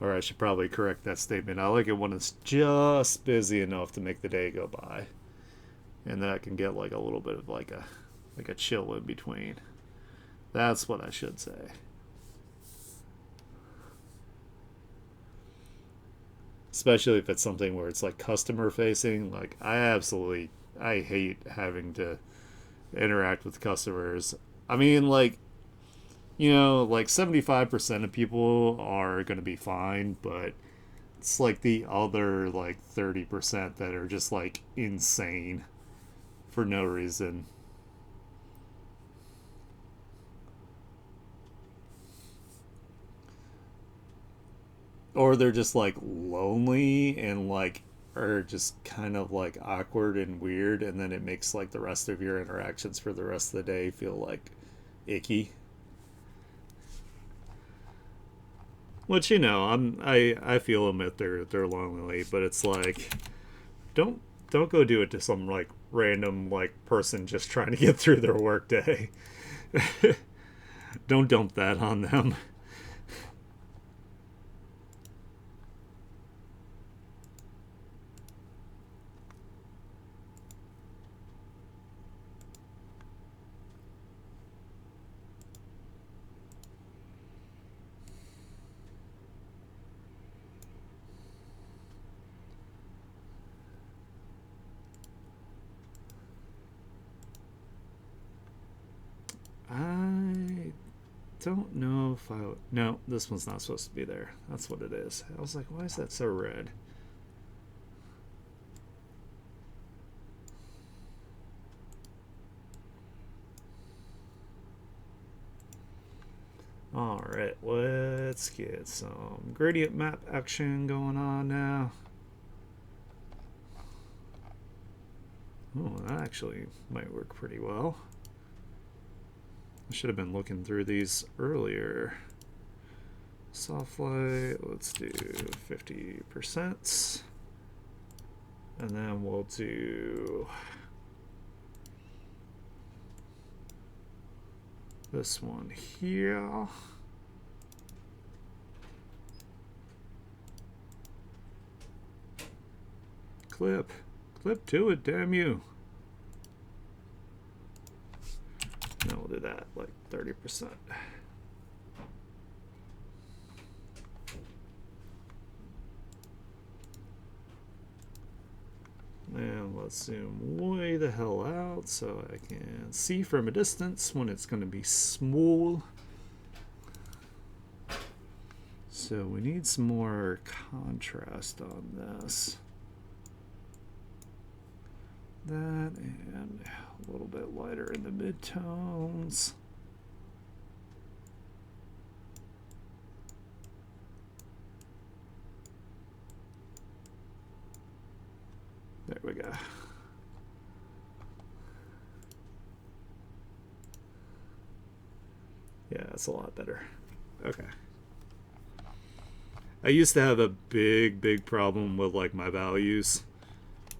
Or I should probably correct that statement. I like it when it's just busy enough to make the day go by. And then I can get like a little bit of like a chill in between. That's what I should say. Especially if it's something where it's like customer facing. Like I hate having to interact with customers. I mean, like, like 75% of people are going to be fine, but it's like the other like 30% that are just like insane for no reason. Or they're just like lonely and like are just kind of like awkward and weird, and then it makes like the rest of your interactions for the rest of the day feel like icky. Which I feel them if they're lonely, but it's like don't don't go do it to some like random like person just trying to get through their workday. Don't dump that on them. I don't know if I. No, this one's not supposed to be there. That's what it is. I was like, why is that so red? Alright, let's get some gradient map action going on now. Oh, that actually might work pretty well. I should have been looking through these earlier. Soft light, let's do 50%. And then we'll do this one here. Clip to it, damn you. Now we'll do that like 30%. And let's zoom way the hell out so I can see from a distance when it's going to be small. So we need some more contrast on this. That and a little bit lighter in the midtones. There we go. Yeah, that's a lot better. Okay. I used to have a big problem with like my values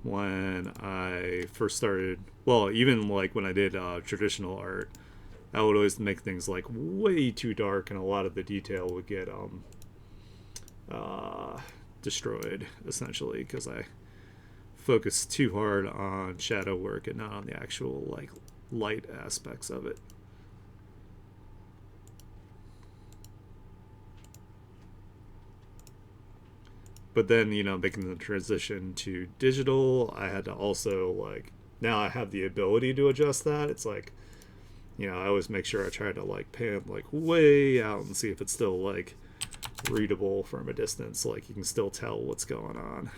when I first started. Well, even like when I did traditional art, I would always make things like way too dark, and a lot of the detail would get destroyed essentially because I focused too hard on shadow work and not on the actual like light aspects of it. But then, you know, making the transition to digital, I had to also like, now I have the ability to adjust that. It's like, you know, I always make sure I try to like pan like way out and see if it's still like readable from a distance, like you can still tell what's going on.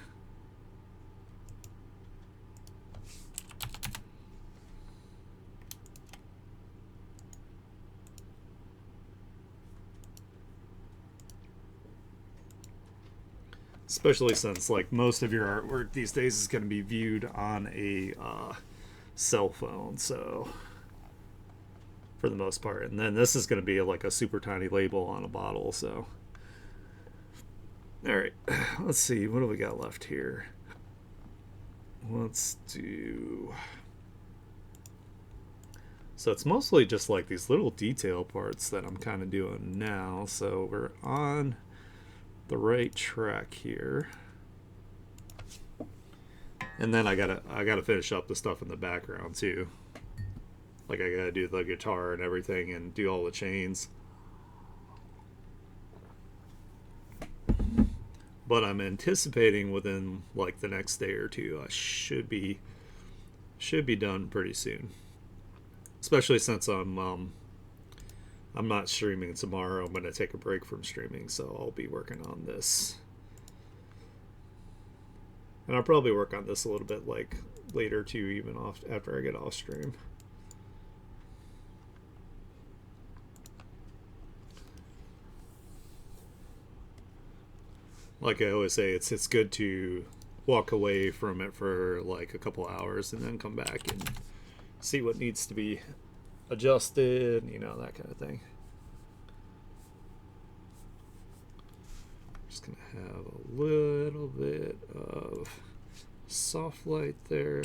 Especially since like most of your artwork these days is going to be viewed on a cell phone, so for the most part. And then this is going to be like a super tiny label on a bottle, so all right. Let's see, what do we got left here? Let's do, so it's mostly just like these little detail parts that I'm kind of doing now, so we're on the right track here. And then I gotta finish up the stuff in the background too. Like I gotta do the guitar and everything and do all the chains. But I'm anticipating within like the next day or two I should be done pretty soon. Especially since I'm not streaming tomorrow. I'm gonna take a break from streaming, so I'll be working on this. And I'll probably work on this a little bit like later too, even off after I get off stream. Like I always say, it's good to walk away from it for like a couple hours and then come back and see what needs to be adjusted, you know, that kind of thing. Just gonna have a little bit of soft light there.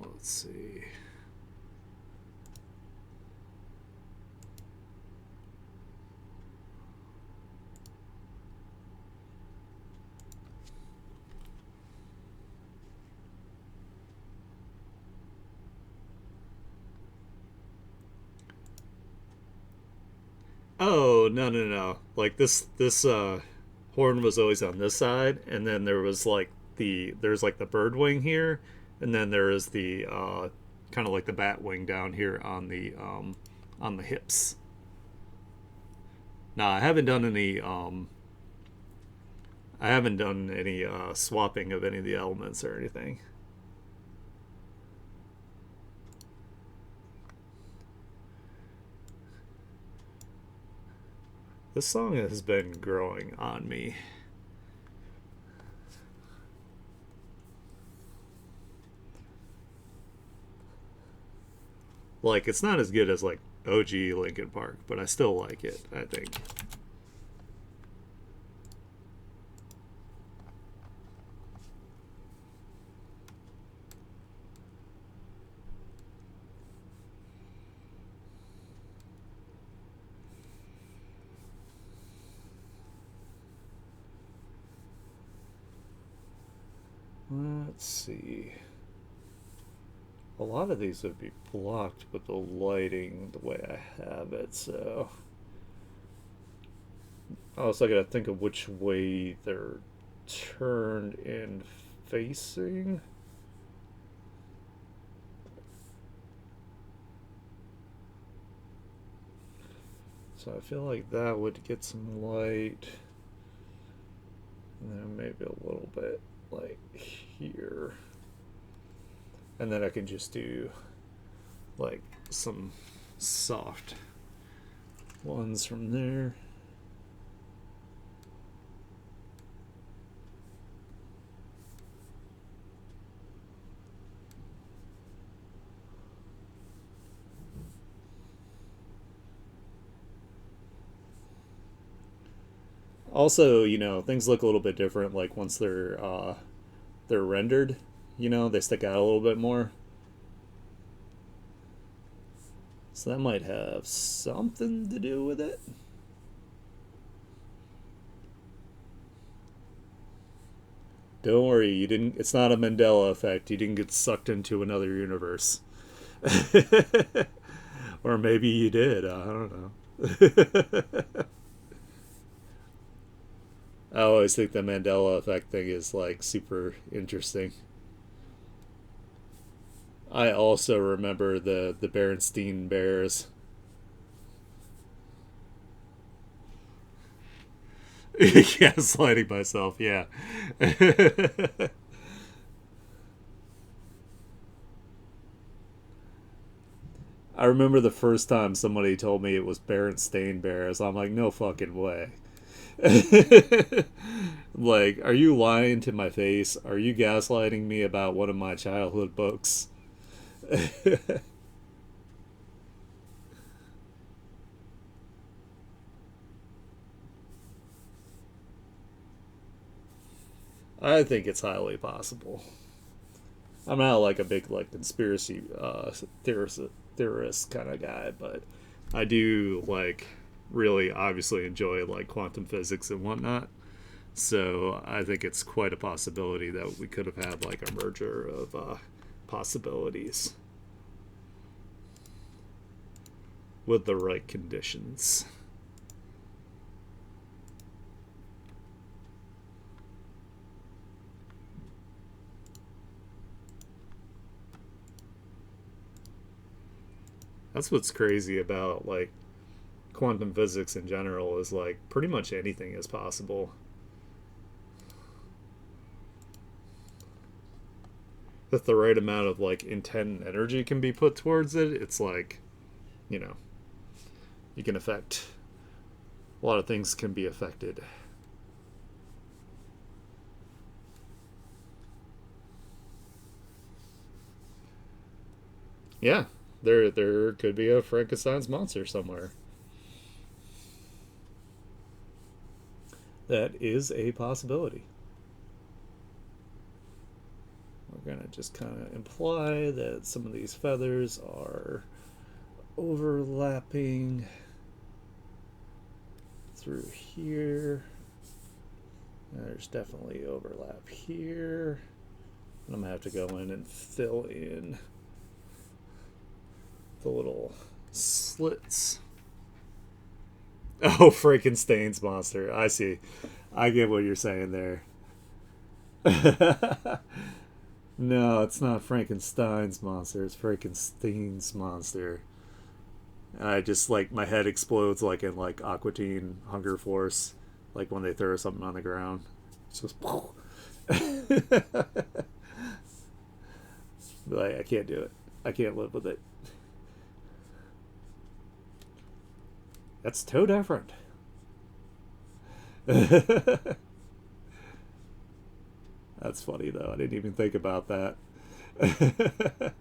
Let's see. Oh, no. Like this horn was always on this side, and then there was like there's like the bird wing here, and then there is the kind of like the bat wing down here on the hips. Now I haven't done any swapping of any of the elements or anything. This song has been growing on me. Like it's not as good as like OG Linkin Park, but I still like it, I think. Let's see. A lot of these would be blocked with the lighting the way I have it, so I also gotta think of which way they're turned and facing. So I feel like that would get some light. And then maybe a little bit like here. And then I can just do like some soft ones from there. Also, things look a little bit different like once they're rendered, they stick out a little bit more. So that might have something to do with it. Don't worry, you didn't it's not a Mandela effect. You didn't get sucked into another universe. Or maybe you did. I don't know. I always think the Mandela effect thing is like super interesting. I also remember the Berenstein Bears. Gaslighting myself, yeah. I remember the first time somebody told me it was Berenstain Bears. I'm like, no fucking way. Like, are you lying to my face? Are you gaslighting me about one of my childhood books? I think it's highly possible. I'm not like a big like conspiracy theorist kind of guy, but I do like really obviously enjoy like quantum physics and whatnot. So I think it's quite a possibility that we could have had like a merger of possibilities with the right conditions. That's what's crazy about like quantum physics in general is like pretty much anything is possible. If the right amount of like intent and energy can be put towards it, it's like, you know, you can affect a lot of things can be affected. Yeah, there could be a Frankenstein's monster somewhere. That is a possibility. We're gonna just kind of imply that some of these feathers are overlapping through here. There's definitely overlap here. And I'm gonna have to go in and fill in the little slits. Oh, Frankenstein's monster. I see. I get what you're saying there. No, it's not Frankenstein's monster. It's Frankenstein's monster. I just like my head explodes like in like Aqua Teen Hunger Force, like when they throw something on the ground. It's just like I can't do it. I can't live with it. That's too different. That's funny though. I didn't even think about that. Of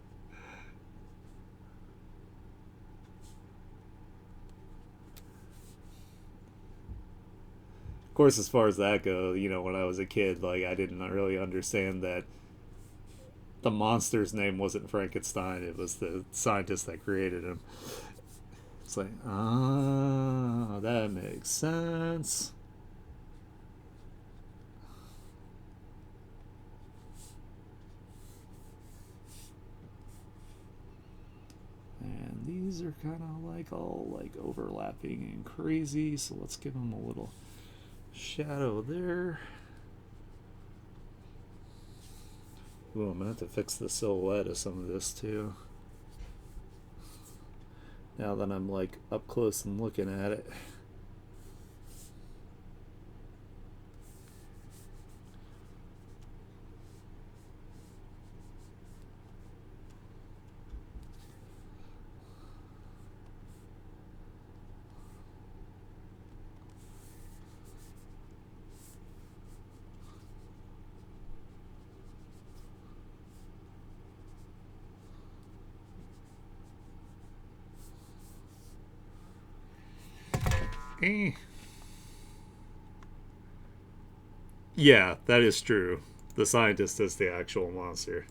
course, as far as that goes, when I was a kid, like I didn't really understand that the monster's name wasn't Frankenstein. It was the scientist that created him. It's like, ah, that makes sense. these are kind of like all like overlapping and crazy, so let's give them a little shadow there. Ooh, I'm gonna have to fix the silhouette of some of this too. Now that I'm like up close and looking at it. Eh. Yeah, that is true. The scientist is the actual monster.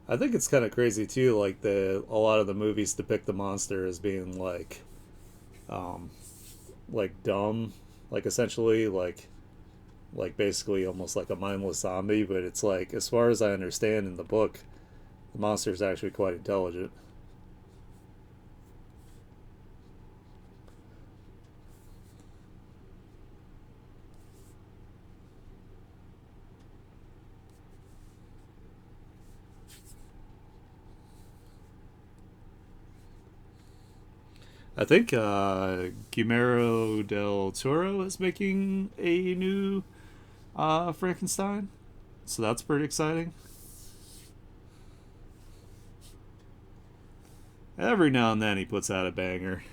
I think it's kind of crazy too. Like a lot of the movies depict the monster as being um, like dumb, like essentially like basically almost like a mindless zombie. But it's like, as far as I understand in the book, the monster is actually quite intelligent. I think Guillermo del Toro is making a new Frankenstein, so that's pretty exciting. Every now and then he puts out a banger.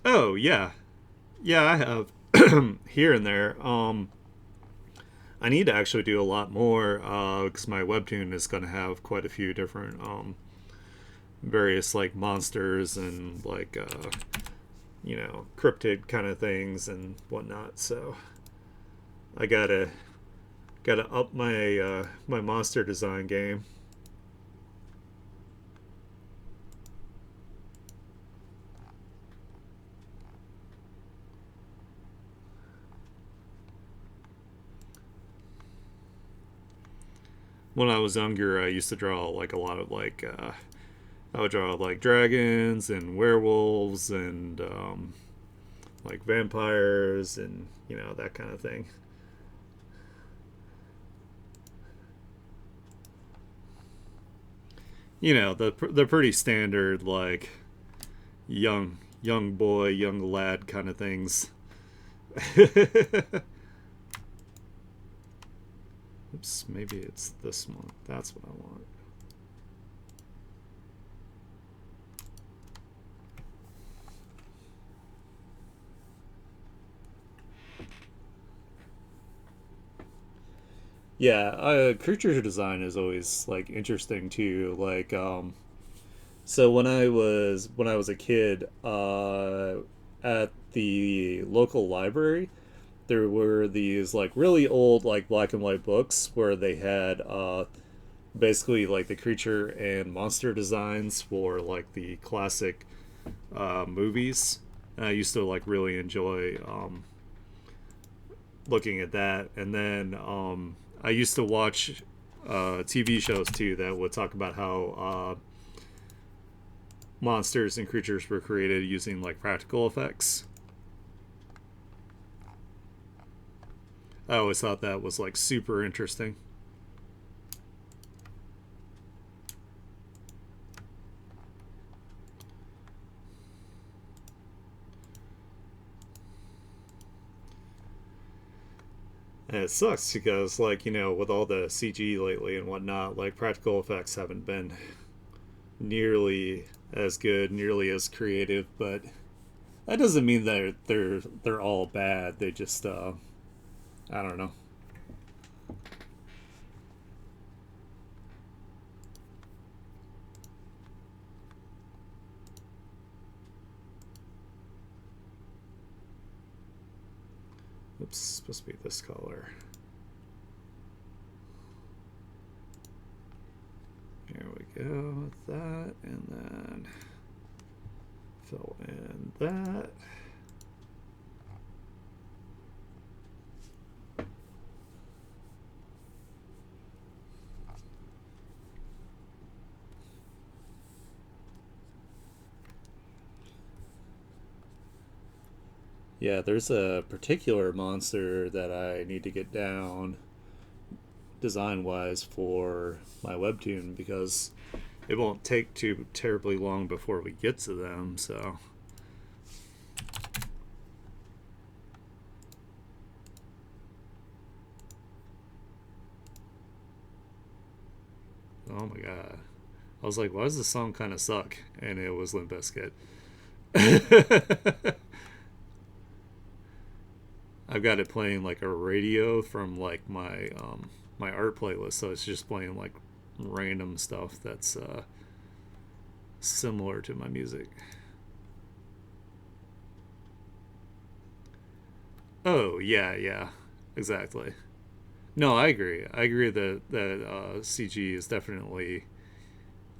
Oh yeah, yeah, I have here and there. I need to actually do a lot more because my webtoon is going to have quite a few different various like monsters and like cryptid kind of things and whatnot. So I gotta up my my monster design game. When I was younger, I used to draw like a lot of I would draw like dragons and werewolves and like vampires and that kind of thing. The pretty standard like young boy, young lad kind of things. Oops, maybe it's this one. That's what I want. Yeah, creature design is always like interesting too. Like, so when I was a kid, at the local library, there were these like really old like black and white books where they had basically like the creature and monster designs for like the classic movies. And I used to like really enjoy looking at that. And then I used to watch TV shows too that would talk about how monsters and creatures were created using like practical effects. I always thought that was like super interesting. And it sucks because, like, with all the CG lately and whatnot, like, practical effects haven't been nearly as good, nearly as creative, but that doesn't mean that they're all bad. They just, I don't know. Oops, supposed to be this color. Here we go with that, and then fill in that. Yeah, there's a particular monster that I need to get down design wise for my webtoon because it won't take too terribly long before we get to them, so. Oh my god. I was like, why does this song kind of suck? And it was Limp Bizkit. I've got it playing like a radio from like my art playlist, so it's just playing like random stuff that's similar to my music. Oh yeah, yeah, exactly. No, I agree. I agree that CG is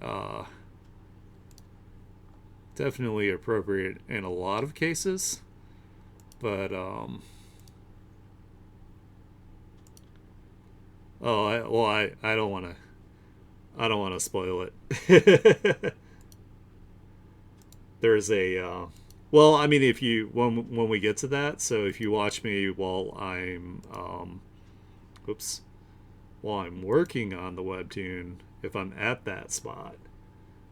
uh, definitely appropriate in a lot of cases, but I don't want to spoil it. There's a well, I mean, if you when we get to that, so if you watch me while oops, while I'm working on the webtoon, if I'm at that spot,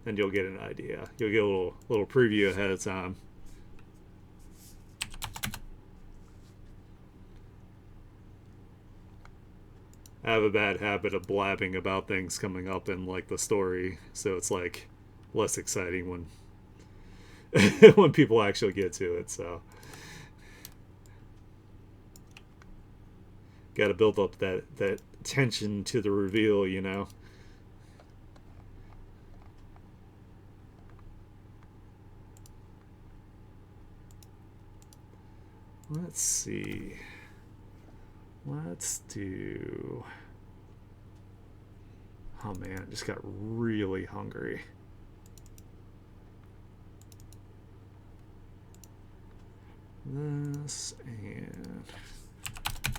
then you'll get an idea. You'll get a little preview ahead of time. I have a bad habit of blabbing about things coming up in like the story, so it's like less exciting when when people actually get to it. So got to build up that tension to the reveal, you know. Let's see. Let's do. Oh man, I just got really hungry. This and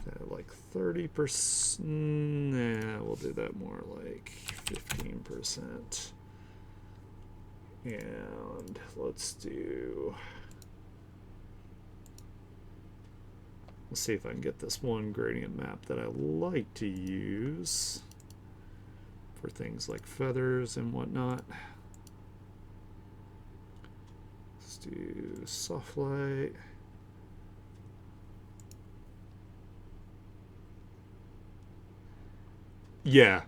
that like 30%. Nah, we'll do that more like 15%. And let's do. Let's see if I can get this one gradient map that I like to use for things like feathers and whatnot. Let's do soft light. Yeah.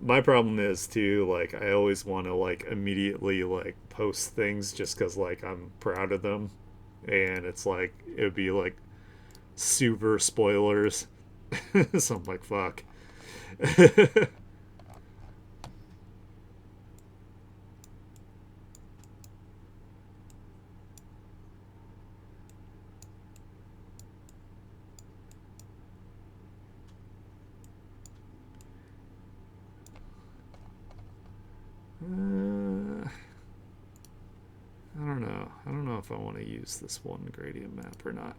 My problem is too, like I always want to like immediately like post things just because like I'm proud of them, and it's like it would be like super spoilers. So I'm like, fuck. I don't know. I don't know if I want to use this one gradient map or not.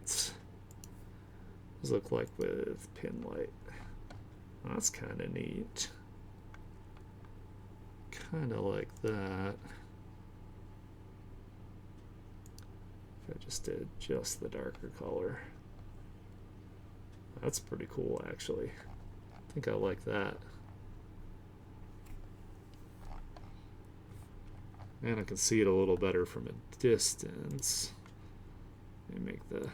Does look like with pin light. That's kind of neat. Kind of like that. If I just did just the darker color. That's pretty cool, actually. I think I like that. And I can see it a little better from a distance. Let me make the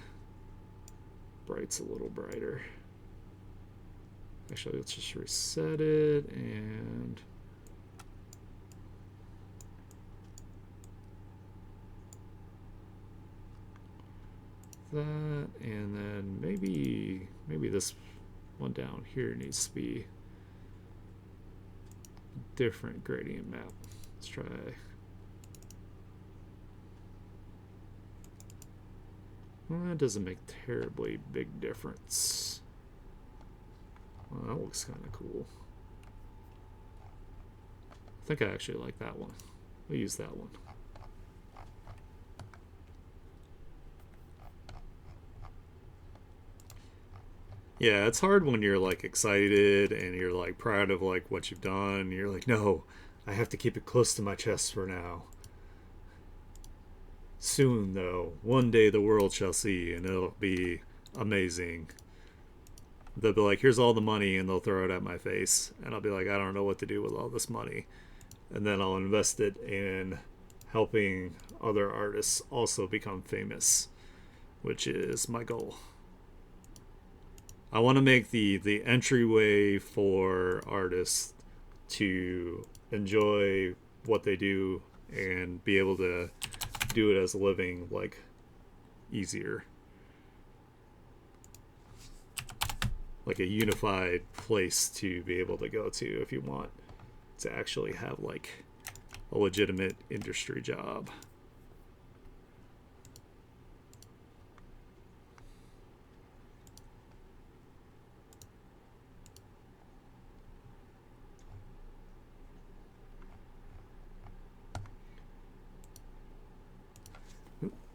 brights a little brighter. Actually, let's just reset it and that, and then maybe this one down here needs to be a different gradient map. Let's try. That doesn't make terribly big difference. Well, that looks kind of cool. I think I actually like that one. We'll use that one. Yeah, it's hard when you're like excited and you're like proud of like what you've done. You're like, no, I have to keep it close to my chest for now. Soon, though, one day the world shall see, and it'll be amazing. They'll be like, here's all the money, and they'll throw it at my face. And I'll be like, I don't know what to do with all this money. And then I'll invest it in helping other artists also become famous, which is my goal. I want to make the entryway for artists to enjoy what they do and be able to do it as a living like easier, like a unified place to be able to go to if you want to actually have like a legitimate industry job.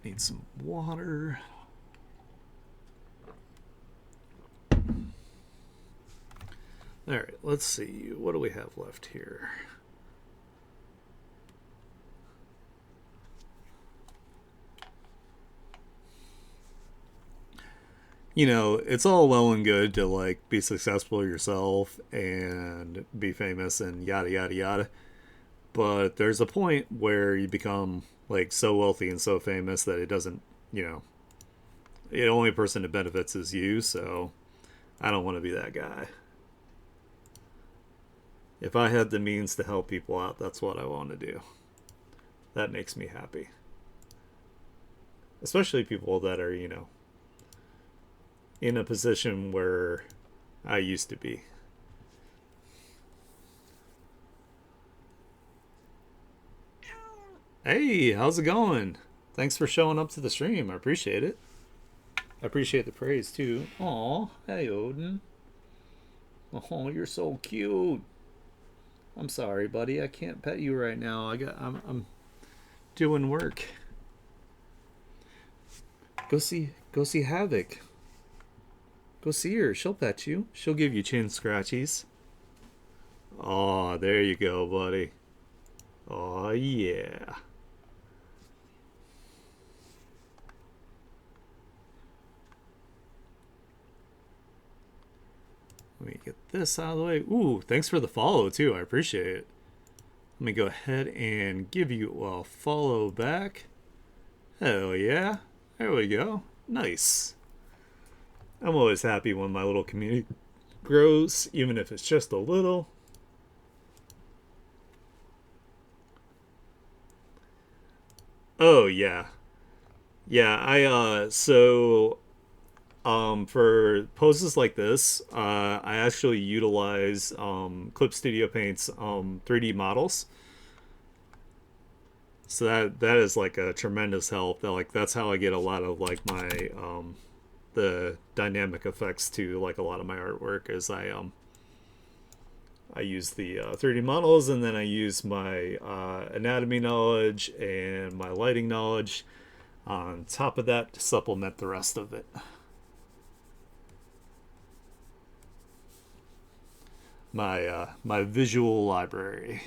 Need some water. All right, let's see. What do we have left here? You know, it's all well and good to like be successful yourself and be famous and yada yada yada. But there's a point where you become like so wealthy and so famous that it doesn't, you know, the only person that benefits is you. So I don't want to be that guy. If I had the means to help people out, that's what I want to do. That makes me happy. Especially people that are, you know, in a position where I used to be. Hey, how's it going? Thanks for showing up to the stream. I appreciate it. I appreciate the praise too. Aw, hey Odin. Oh, you're so cute. I'm sorry, buddy. I can't pet you right now. I'm doing work. Go see Havoc. Go see her. She'll pet you. She'll give you chin scratchies. Oh, there you go, buddy. Oh yeah. Let me get this out of the way. Ooh, thanks for the follow too. I appreciate it. Let me go ahead and give you a follow back. Hell yeah. There we go. Nice. I'm always happy when my little community grows, even if it's just a little. Oh yeah. Yeah, for poses like this, I actually utilize Clip Studio Paint's 3D models. So that is like a tremendous help. That like that's how I get a lot of like my the dynamic effects to like a lot of my artwork is I use the 3D models, and then I use my anatomy knowledge and my lighting knowledge on top of that to supplement the rest of it. My visual library.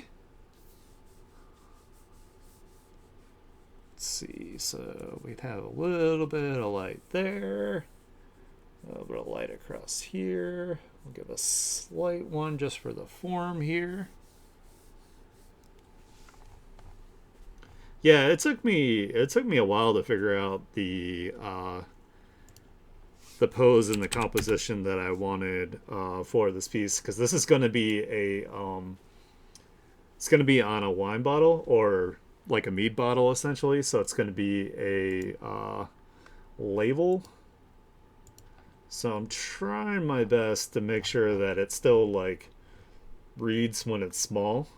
Let's see. So we'd have a little bit of light there, a little bit of light across here. We'll give a slight one just for the form here. Yeah, it took me a while to figure out the pose and the composition that I wanted for this piece, because this is going to be it's going to be on a wine bottle or like a mead bottle essentially. So it's going to be a label. So I'm trying my best to make sure that it still like reads when it's small.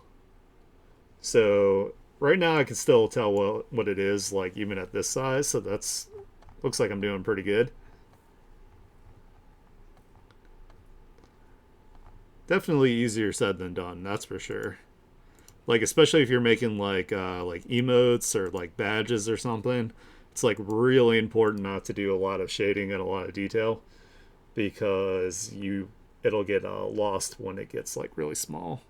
So right now I can still tell what it is like even at this size. So looks like I'm doing pretty good. Definitely easier said than done, that's for sure. Like especially if you're making like emotes or like badges or something, it's like really important not to do a lot of shading and a lot of detail because you it'll get lost when it gets like really small.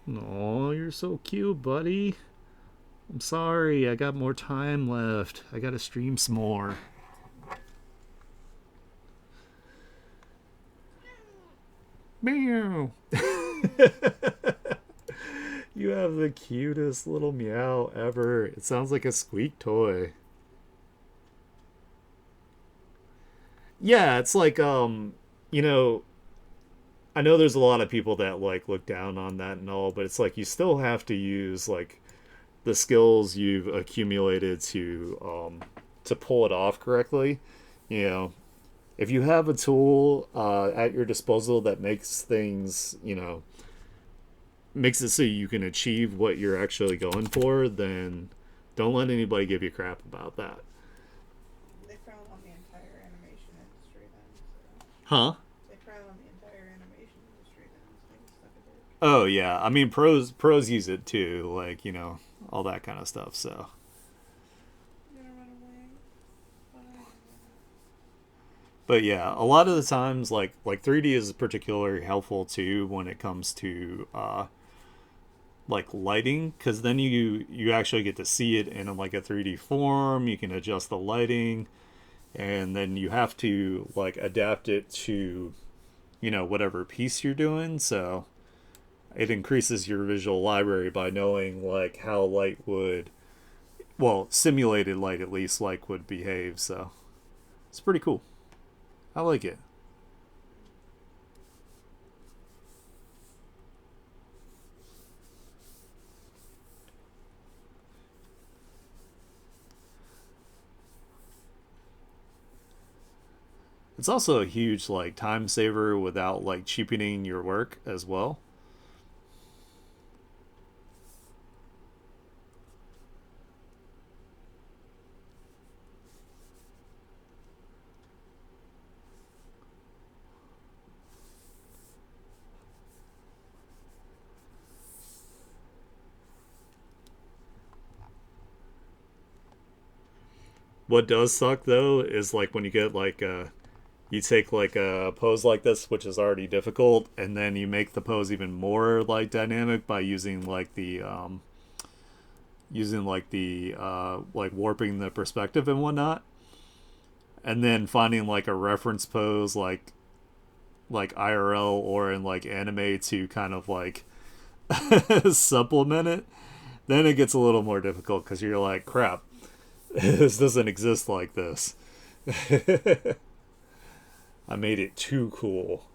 Oh, you're so cute, buddy. I'm sorry, I got more time left. I gotta stream some more. Meow. You have the cutest little meow ever. It sounds like a squeak toy. Yeah, it's like you know, I know there's a lot of people that like look down on that and all, but it's like you still have to use like the skills you've accumulated to pull it off correctly. You know, if you have a tool at your disposal that makes things, makes it so you can achieve what you're actually going for, then don't let anybody give you crap about that. They frown on the entire animation industry then. So. Huh? They frown on the entire animation industry then. So they can suck a dick. Oh yeah, I mean pros use it too, like all that kind of stuff. So, I'm gonna run away. Bye. but yeah, a lot of the times, like 3D is particularly helpful too when it comes to like lighting, because then you actually get to see it in like a 3D form. You can adjust the lighting, and then you have to like adapt it to whatever piece you're doing. So it increases your visual library by knowing like how light would, well, simulated light at least, like would behave. So it's pretty cool. I like it. It's also a huge like time saver without like cheapening your work as well. What does suck though is like when you get like you take like a pose like this, which is already difficult, and then you make the pose even more like dynamic by using like warping the perspective and whatnot, and then finding like a reference pose like IRL or in like anime to kind of like supplement it. Then it gets a little more difficult because you're like, crap, this doesn't exist like this. I made it too cool.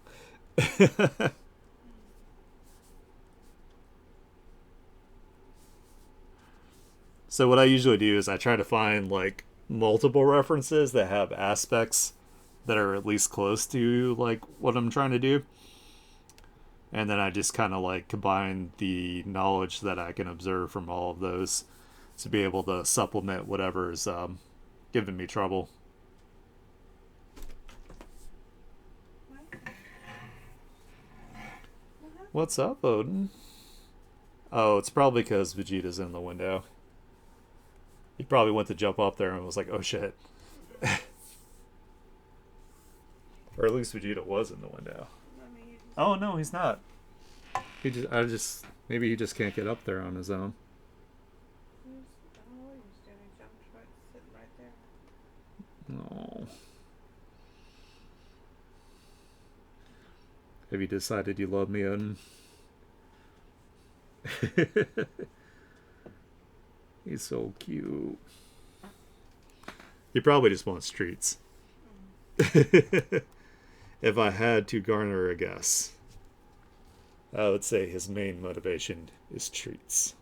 So what I usually do is I try to find like multiple references that have aspects that are at least close to like what I'm trying to do. And then I just kind of like combine the knowledge that I can observe from all of those to be able to supplement whatever's giving me trouble. What? What happened? What's up, Odin? Oh, it's probably because Vegeta's in the window. He probably went to jump up there and was like, "Oh shit," or at least Vegeta was in the window. I mean, you just. Oh no, he's not. Maybe he just can't get up there on his own. I don't know what he was doing. He jumped right, sitting right there. No. Have you decided you love me, Odin? He's so cute. He probably just wants treats. If I had to garner a guess, I would say his main motivation is treats.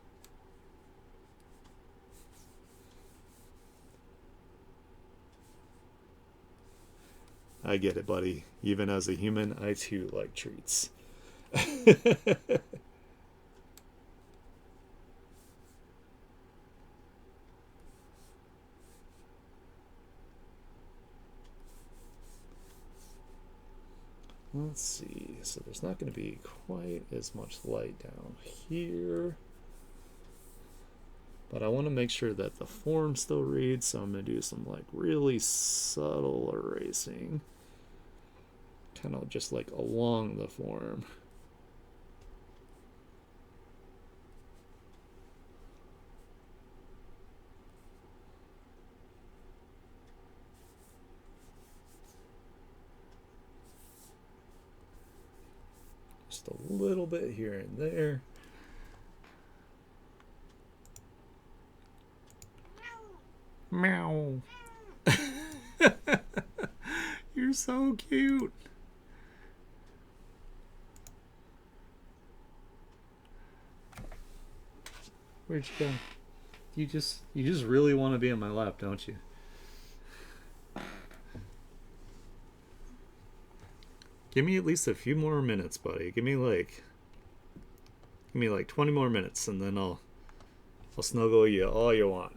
I get it, buddy. Even as a human, I too like treats. let's see. So there's not going to be quite as much light down here. But I want to make sure that the form still reads, so I'm going to do some like really subtle erasing. Kind of just like along the form. Just a little bit here and there. Meow. You're so cute. Where'd you go? You just really want to be in my lap, don't you? Give me at least a few more minutes, buddy. Give me like 20 more minutes, and then I'll snuggle you all you want.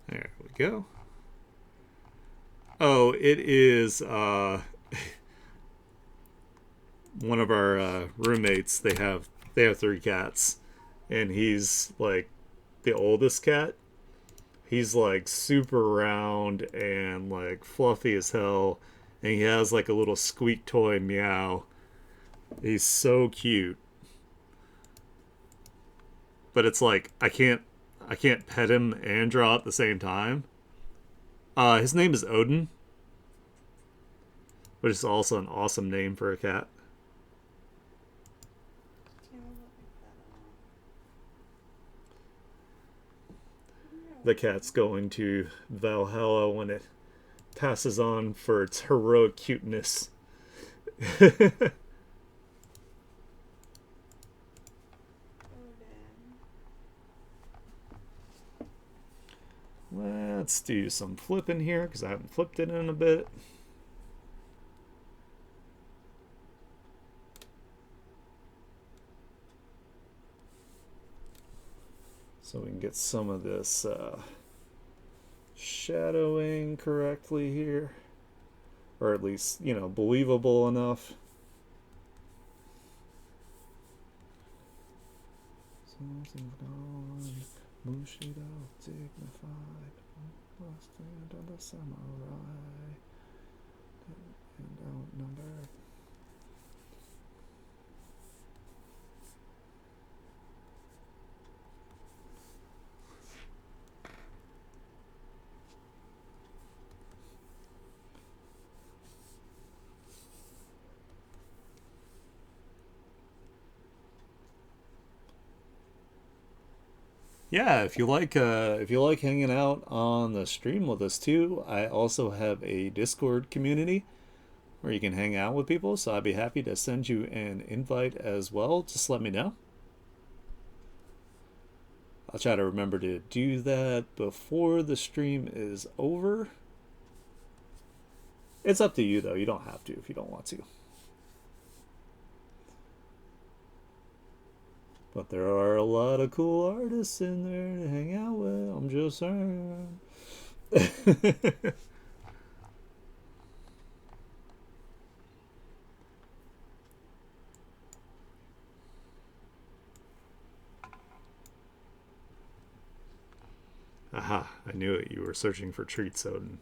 There we go. Oh, it is one of our roommates. They have 3 cats, and he's like the oldest cat. He's like super round and like fluffy as hell, and he has like a little squeak toy meow. He's so cute. But it's like I can't pet him and draw at the same time. His name is Odin, which is also an awesome name for a cat. The cat's going to Valhalla when it passes on for its heroic cuteness. Let's do some flipping here because I haven't flipped it in a bit. So we can get some of this shadowing correctly here. Or at least, believable enough. Something's gone. Bushido, dignified. Lost under the samurai. And outnumbered. Yeah, if you like hanging out on the stream with us too, I also have a Discord community where you can hang out with people, so I'd be happy to send you an invite as well. Just let me know. I'll try to remember to do that before the stream is over. It's up to you though. You don't have to if you don't want to. But there are a lot of cool artists in there to hang out with. I'm just saying. Aha, I knew it. You were searching for treats, Odin.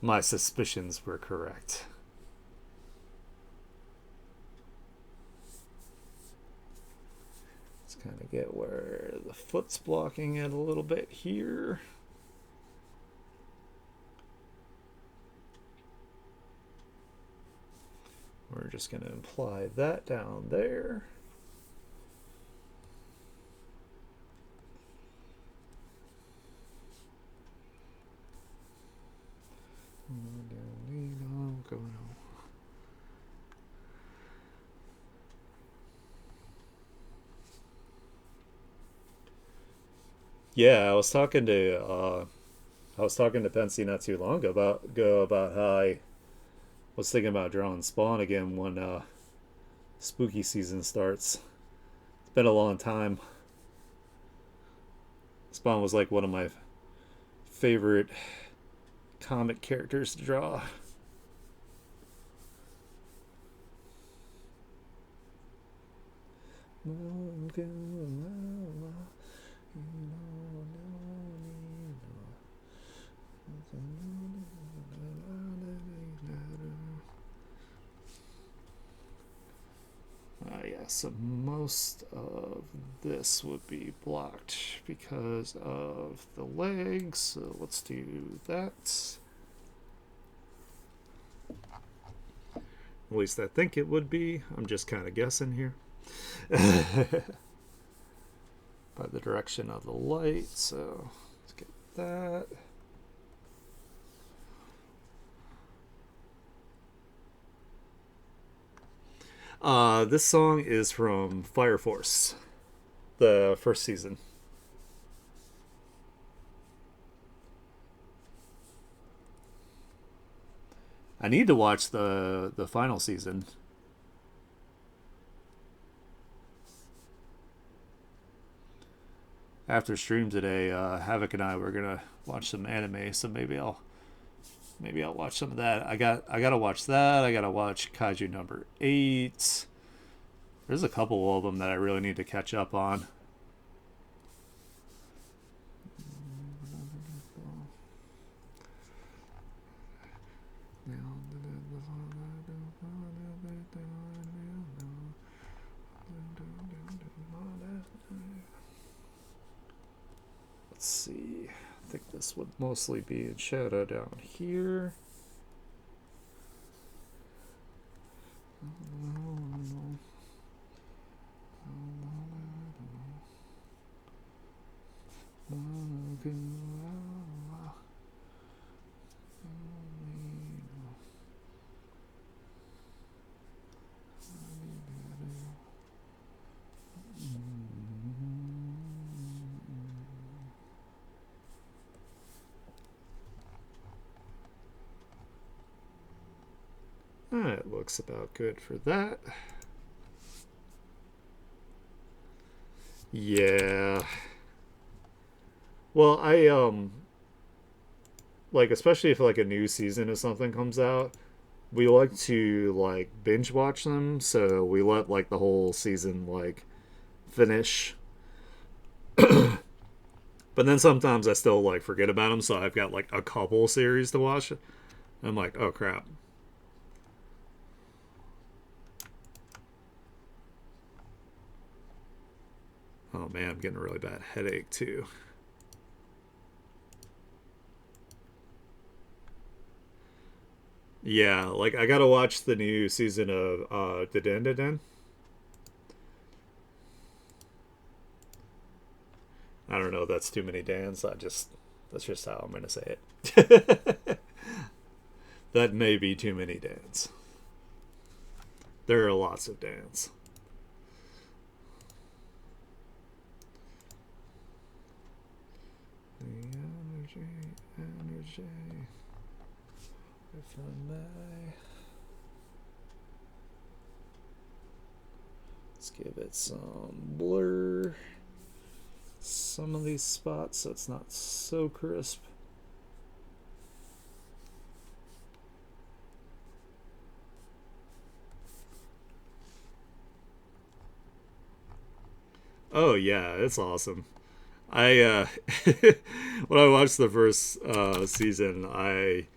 My suspicions were correct. Kind of get where the foot's blocking it a little bit here. We're just going to apply that down there. Going on. Yeah, I was talking to Pensy not too long about how I was thinking about drawing Spawn again when spooky season starts. It's been a long time. Spawn was like one of my favorite comic characters to draw. Yeah, so most of this would be blocked because of the legs. So let's do that. At least I think it would be. I'm just kind of guessing here. By the direction of the light. So let's get that. This song is from Fire Force, the first season. I need to watch the final season. After stream today, Havoc and I were gonna watch some anime, so maybe I'll watch some of that. I gotta watch that. I gotta watch Kaiju number 8. There's a couple of them that I really need to catch up on. Let's see. I think this would mostly be in shadow down here. It looks about good for that. Yeah. Well, I like, especially if like a new season or something comes out, we like to like binge watch them, so we let like the whole season like finish. But then sometimes I still like forget about them, so I've got like a couple series to watch. I'm like, oh crap. Oh man, I'm getting a really bad headache too. Yeah, like I gotta watch the new season of Den. I don't know. That's too many Dans. That's just how I'm gonna say it. That may be too many Dans. There are lots of Dans. The energy. If I may. Let's give it some blur. Some of these spots so it's not so crisp. Oh yeah, it's awesome. I when I watched the first season, I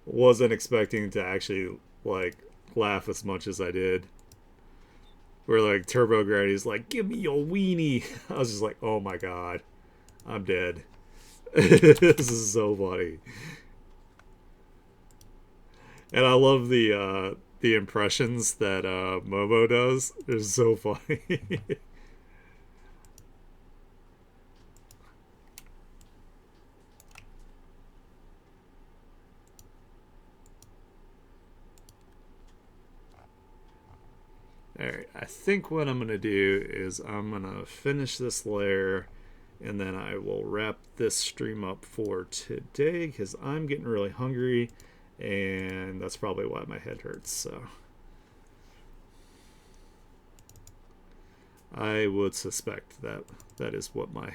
wasn't expecting to actually like laugh as much as I did. Where like Turbo Grady's like, "Give me your weenie." I was just like, "Oh my god, I'm dead." This is so funny, and I love the impressions that Momo does. They're so funny. Alright, I think what I'm going to do is I'm going to finish this layer And then I will wrap this stream up for today because I'm getting really hungry, and that's probably why my head hurts. So I would suspect that that is what my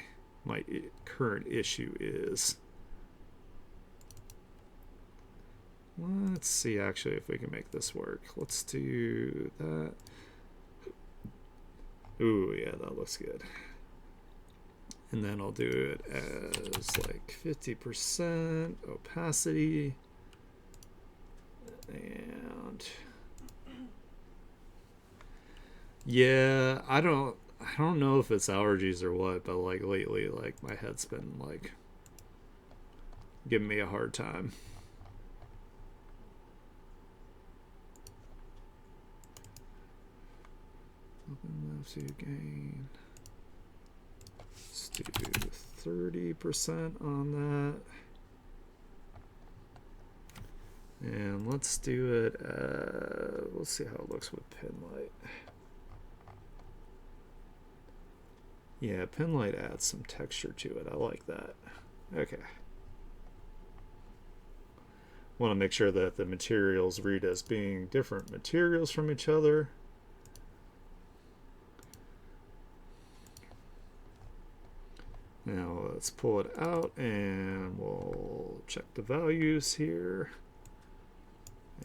current issue is. Let's see actually if we can make this work. Let's do that. Ooh, yeah, that looks good. And then I'll do it as like 50% opacity. And yeah, I don't know if it's allergies or what, but like lately, like my head's been like giving me a hard time. Open left to gain. Let's do 30% on that. And let's do it, let's see how it looks with pin light. Yeah, pin light adds some texture to it. I like that. Okay. Want to make sure that the materials read as being different materials from each other. Now let's pull it out and we'll check the values here.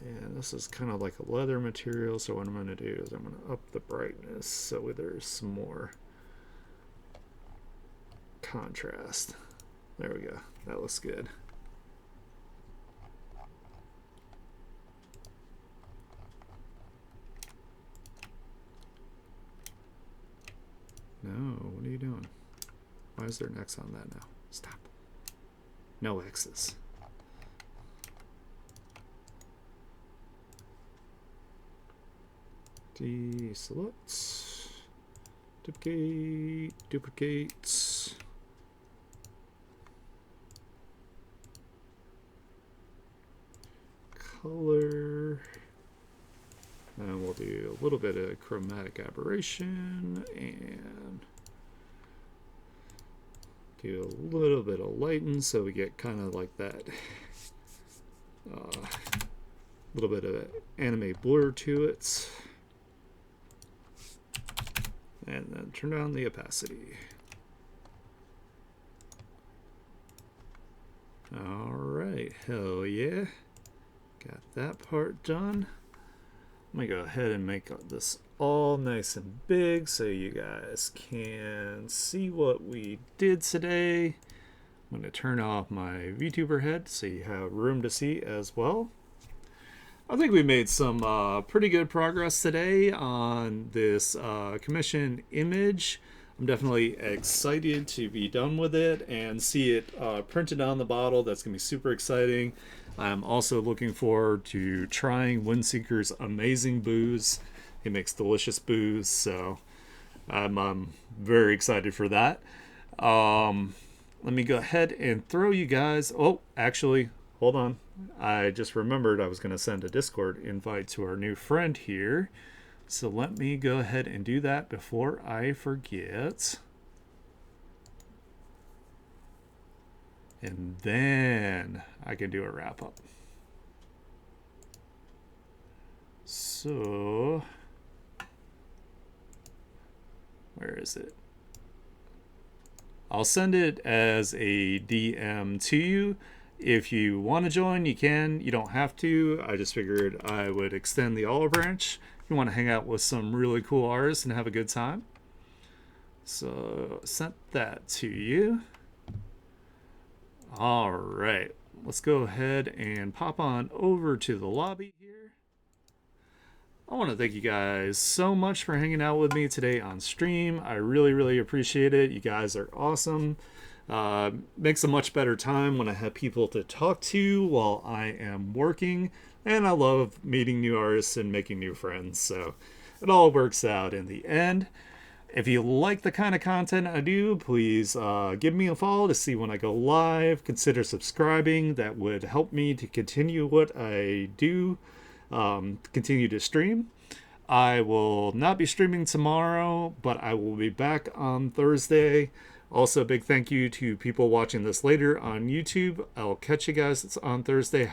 And this is kind of like a leather material, so what I'm going to do is I'm going to up the brightness so there's some more contrast. There we go. That looks good. No, what are you doing? Why is there an X on that now? Stop. No X's. Deselect. Duplicate. Duplicate. Color. And we'll do a little bit of chromatic aberration and do a little bit of lighten so we get kind of like that little bit of anime blur to it. And then turn down the opacity. All right, hell yeah. Got that part done. I'm gonna go ahead and make this all nice and big so you guys can see what we did today. I'm gonna turn off my VTuber head so you have room to see as well. I think we made some pretty good progress today on this commission image. I'm definitely excited to be done with it and see it printed on the bottle. That's going to be super exciting. I'm also looking forward to trying Windseeker's amazing booze. He makes delicious booze, so I'm very excited for that. Let me go ahead and throw you guys... Oh, actually, hold on. I just remembered I was going to send a Discord invite to our new friend here. So let me go ahead and do that before I forget. And then I can do a wrap up. So, where is it? I'll send it as a DM to you. If you want to join, you can. You don't have to. I just figured I would extend the olive branch. If you want to hang out with some really cool artists and have a good time. So, sent that to you. All right. Let's go ahead and pop on over to the lobby here. I want to thank you guys so much for hanging out with me today on stream. I really, really appreciate it. You guys are awesome. Makes a much better time when I have people to talk to while I am working, and I love meeting new artists and making new friends, so it all works out in the end. If you like the kind of content I do, please give me a follow to see when I go live. Consider subscribing. That would help me to continue what I do, continue to stream. I will not be streaming tomorrow, but I will be back on Thursday Also, big thank you to people watching this later on YouTube. I'll catch you guys on Thursday.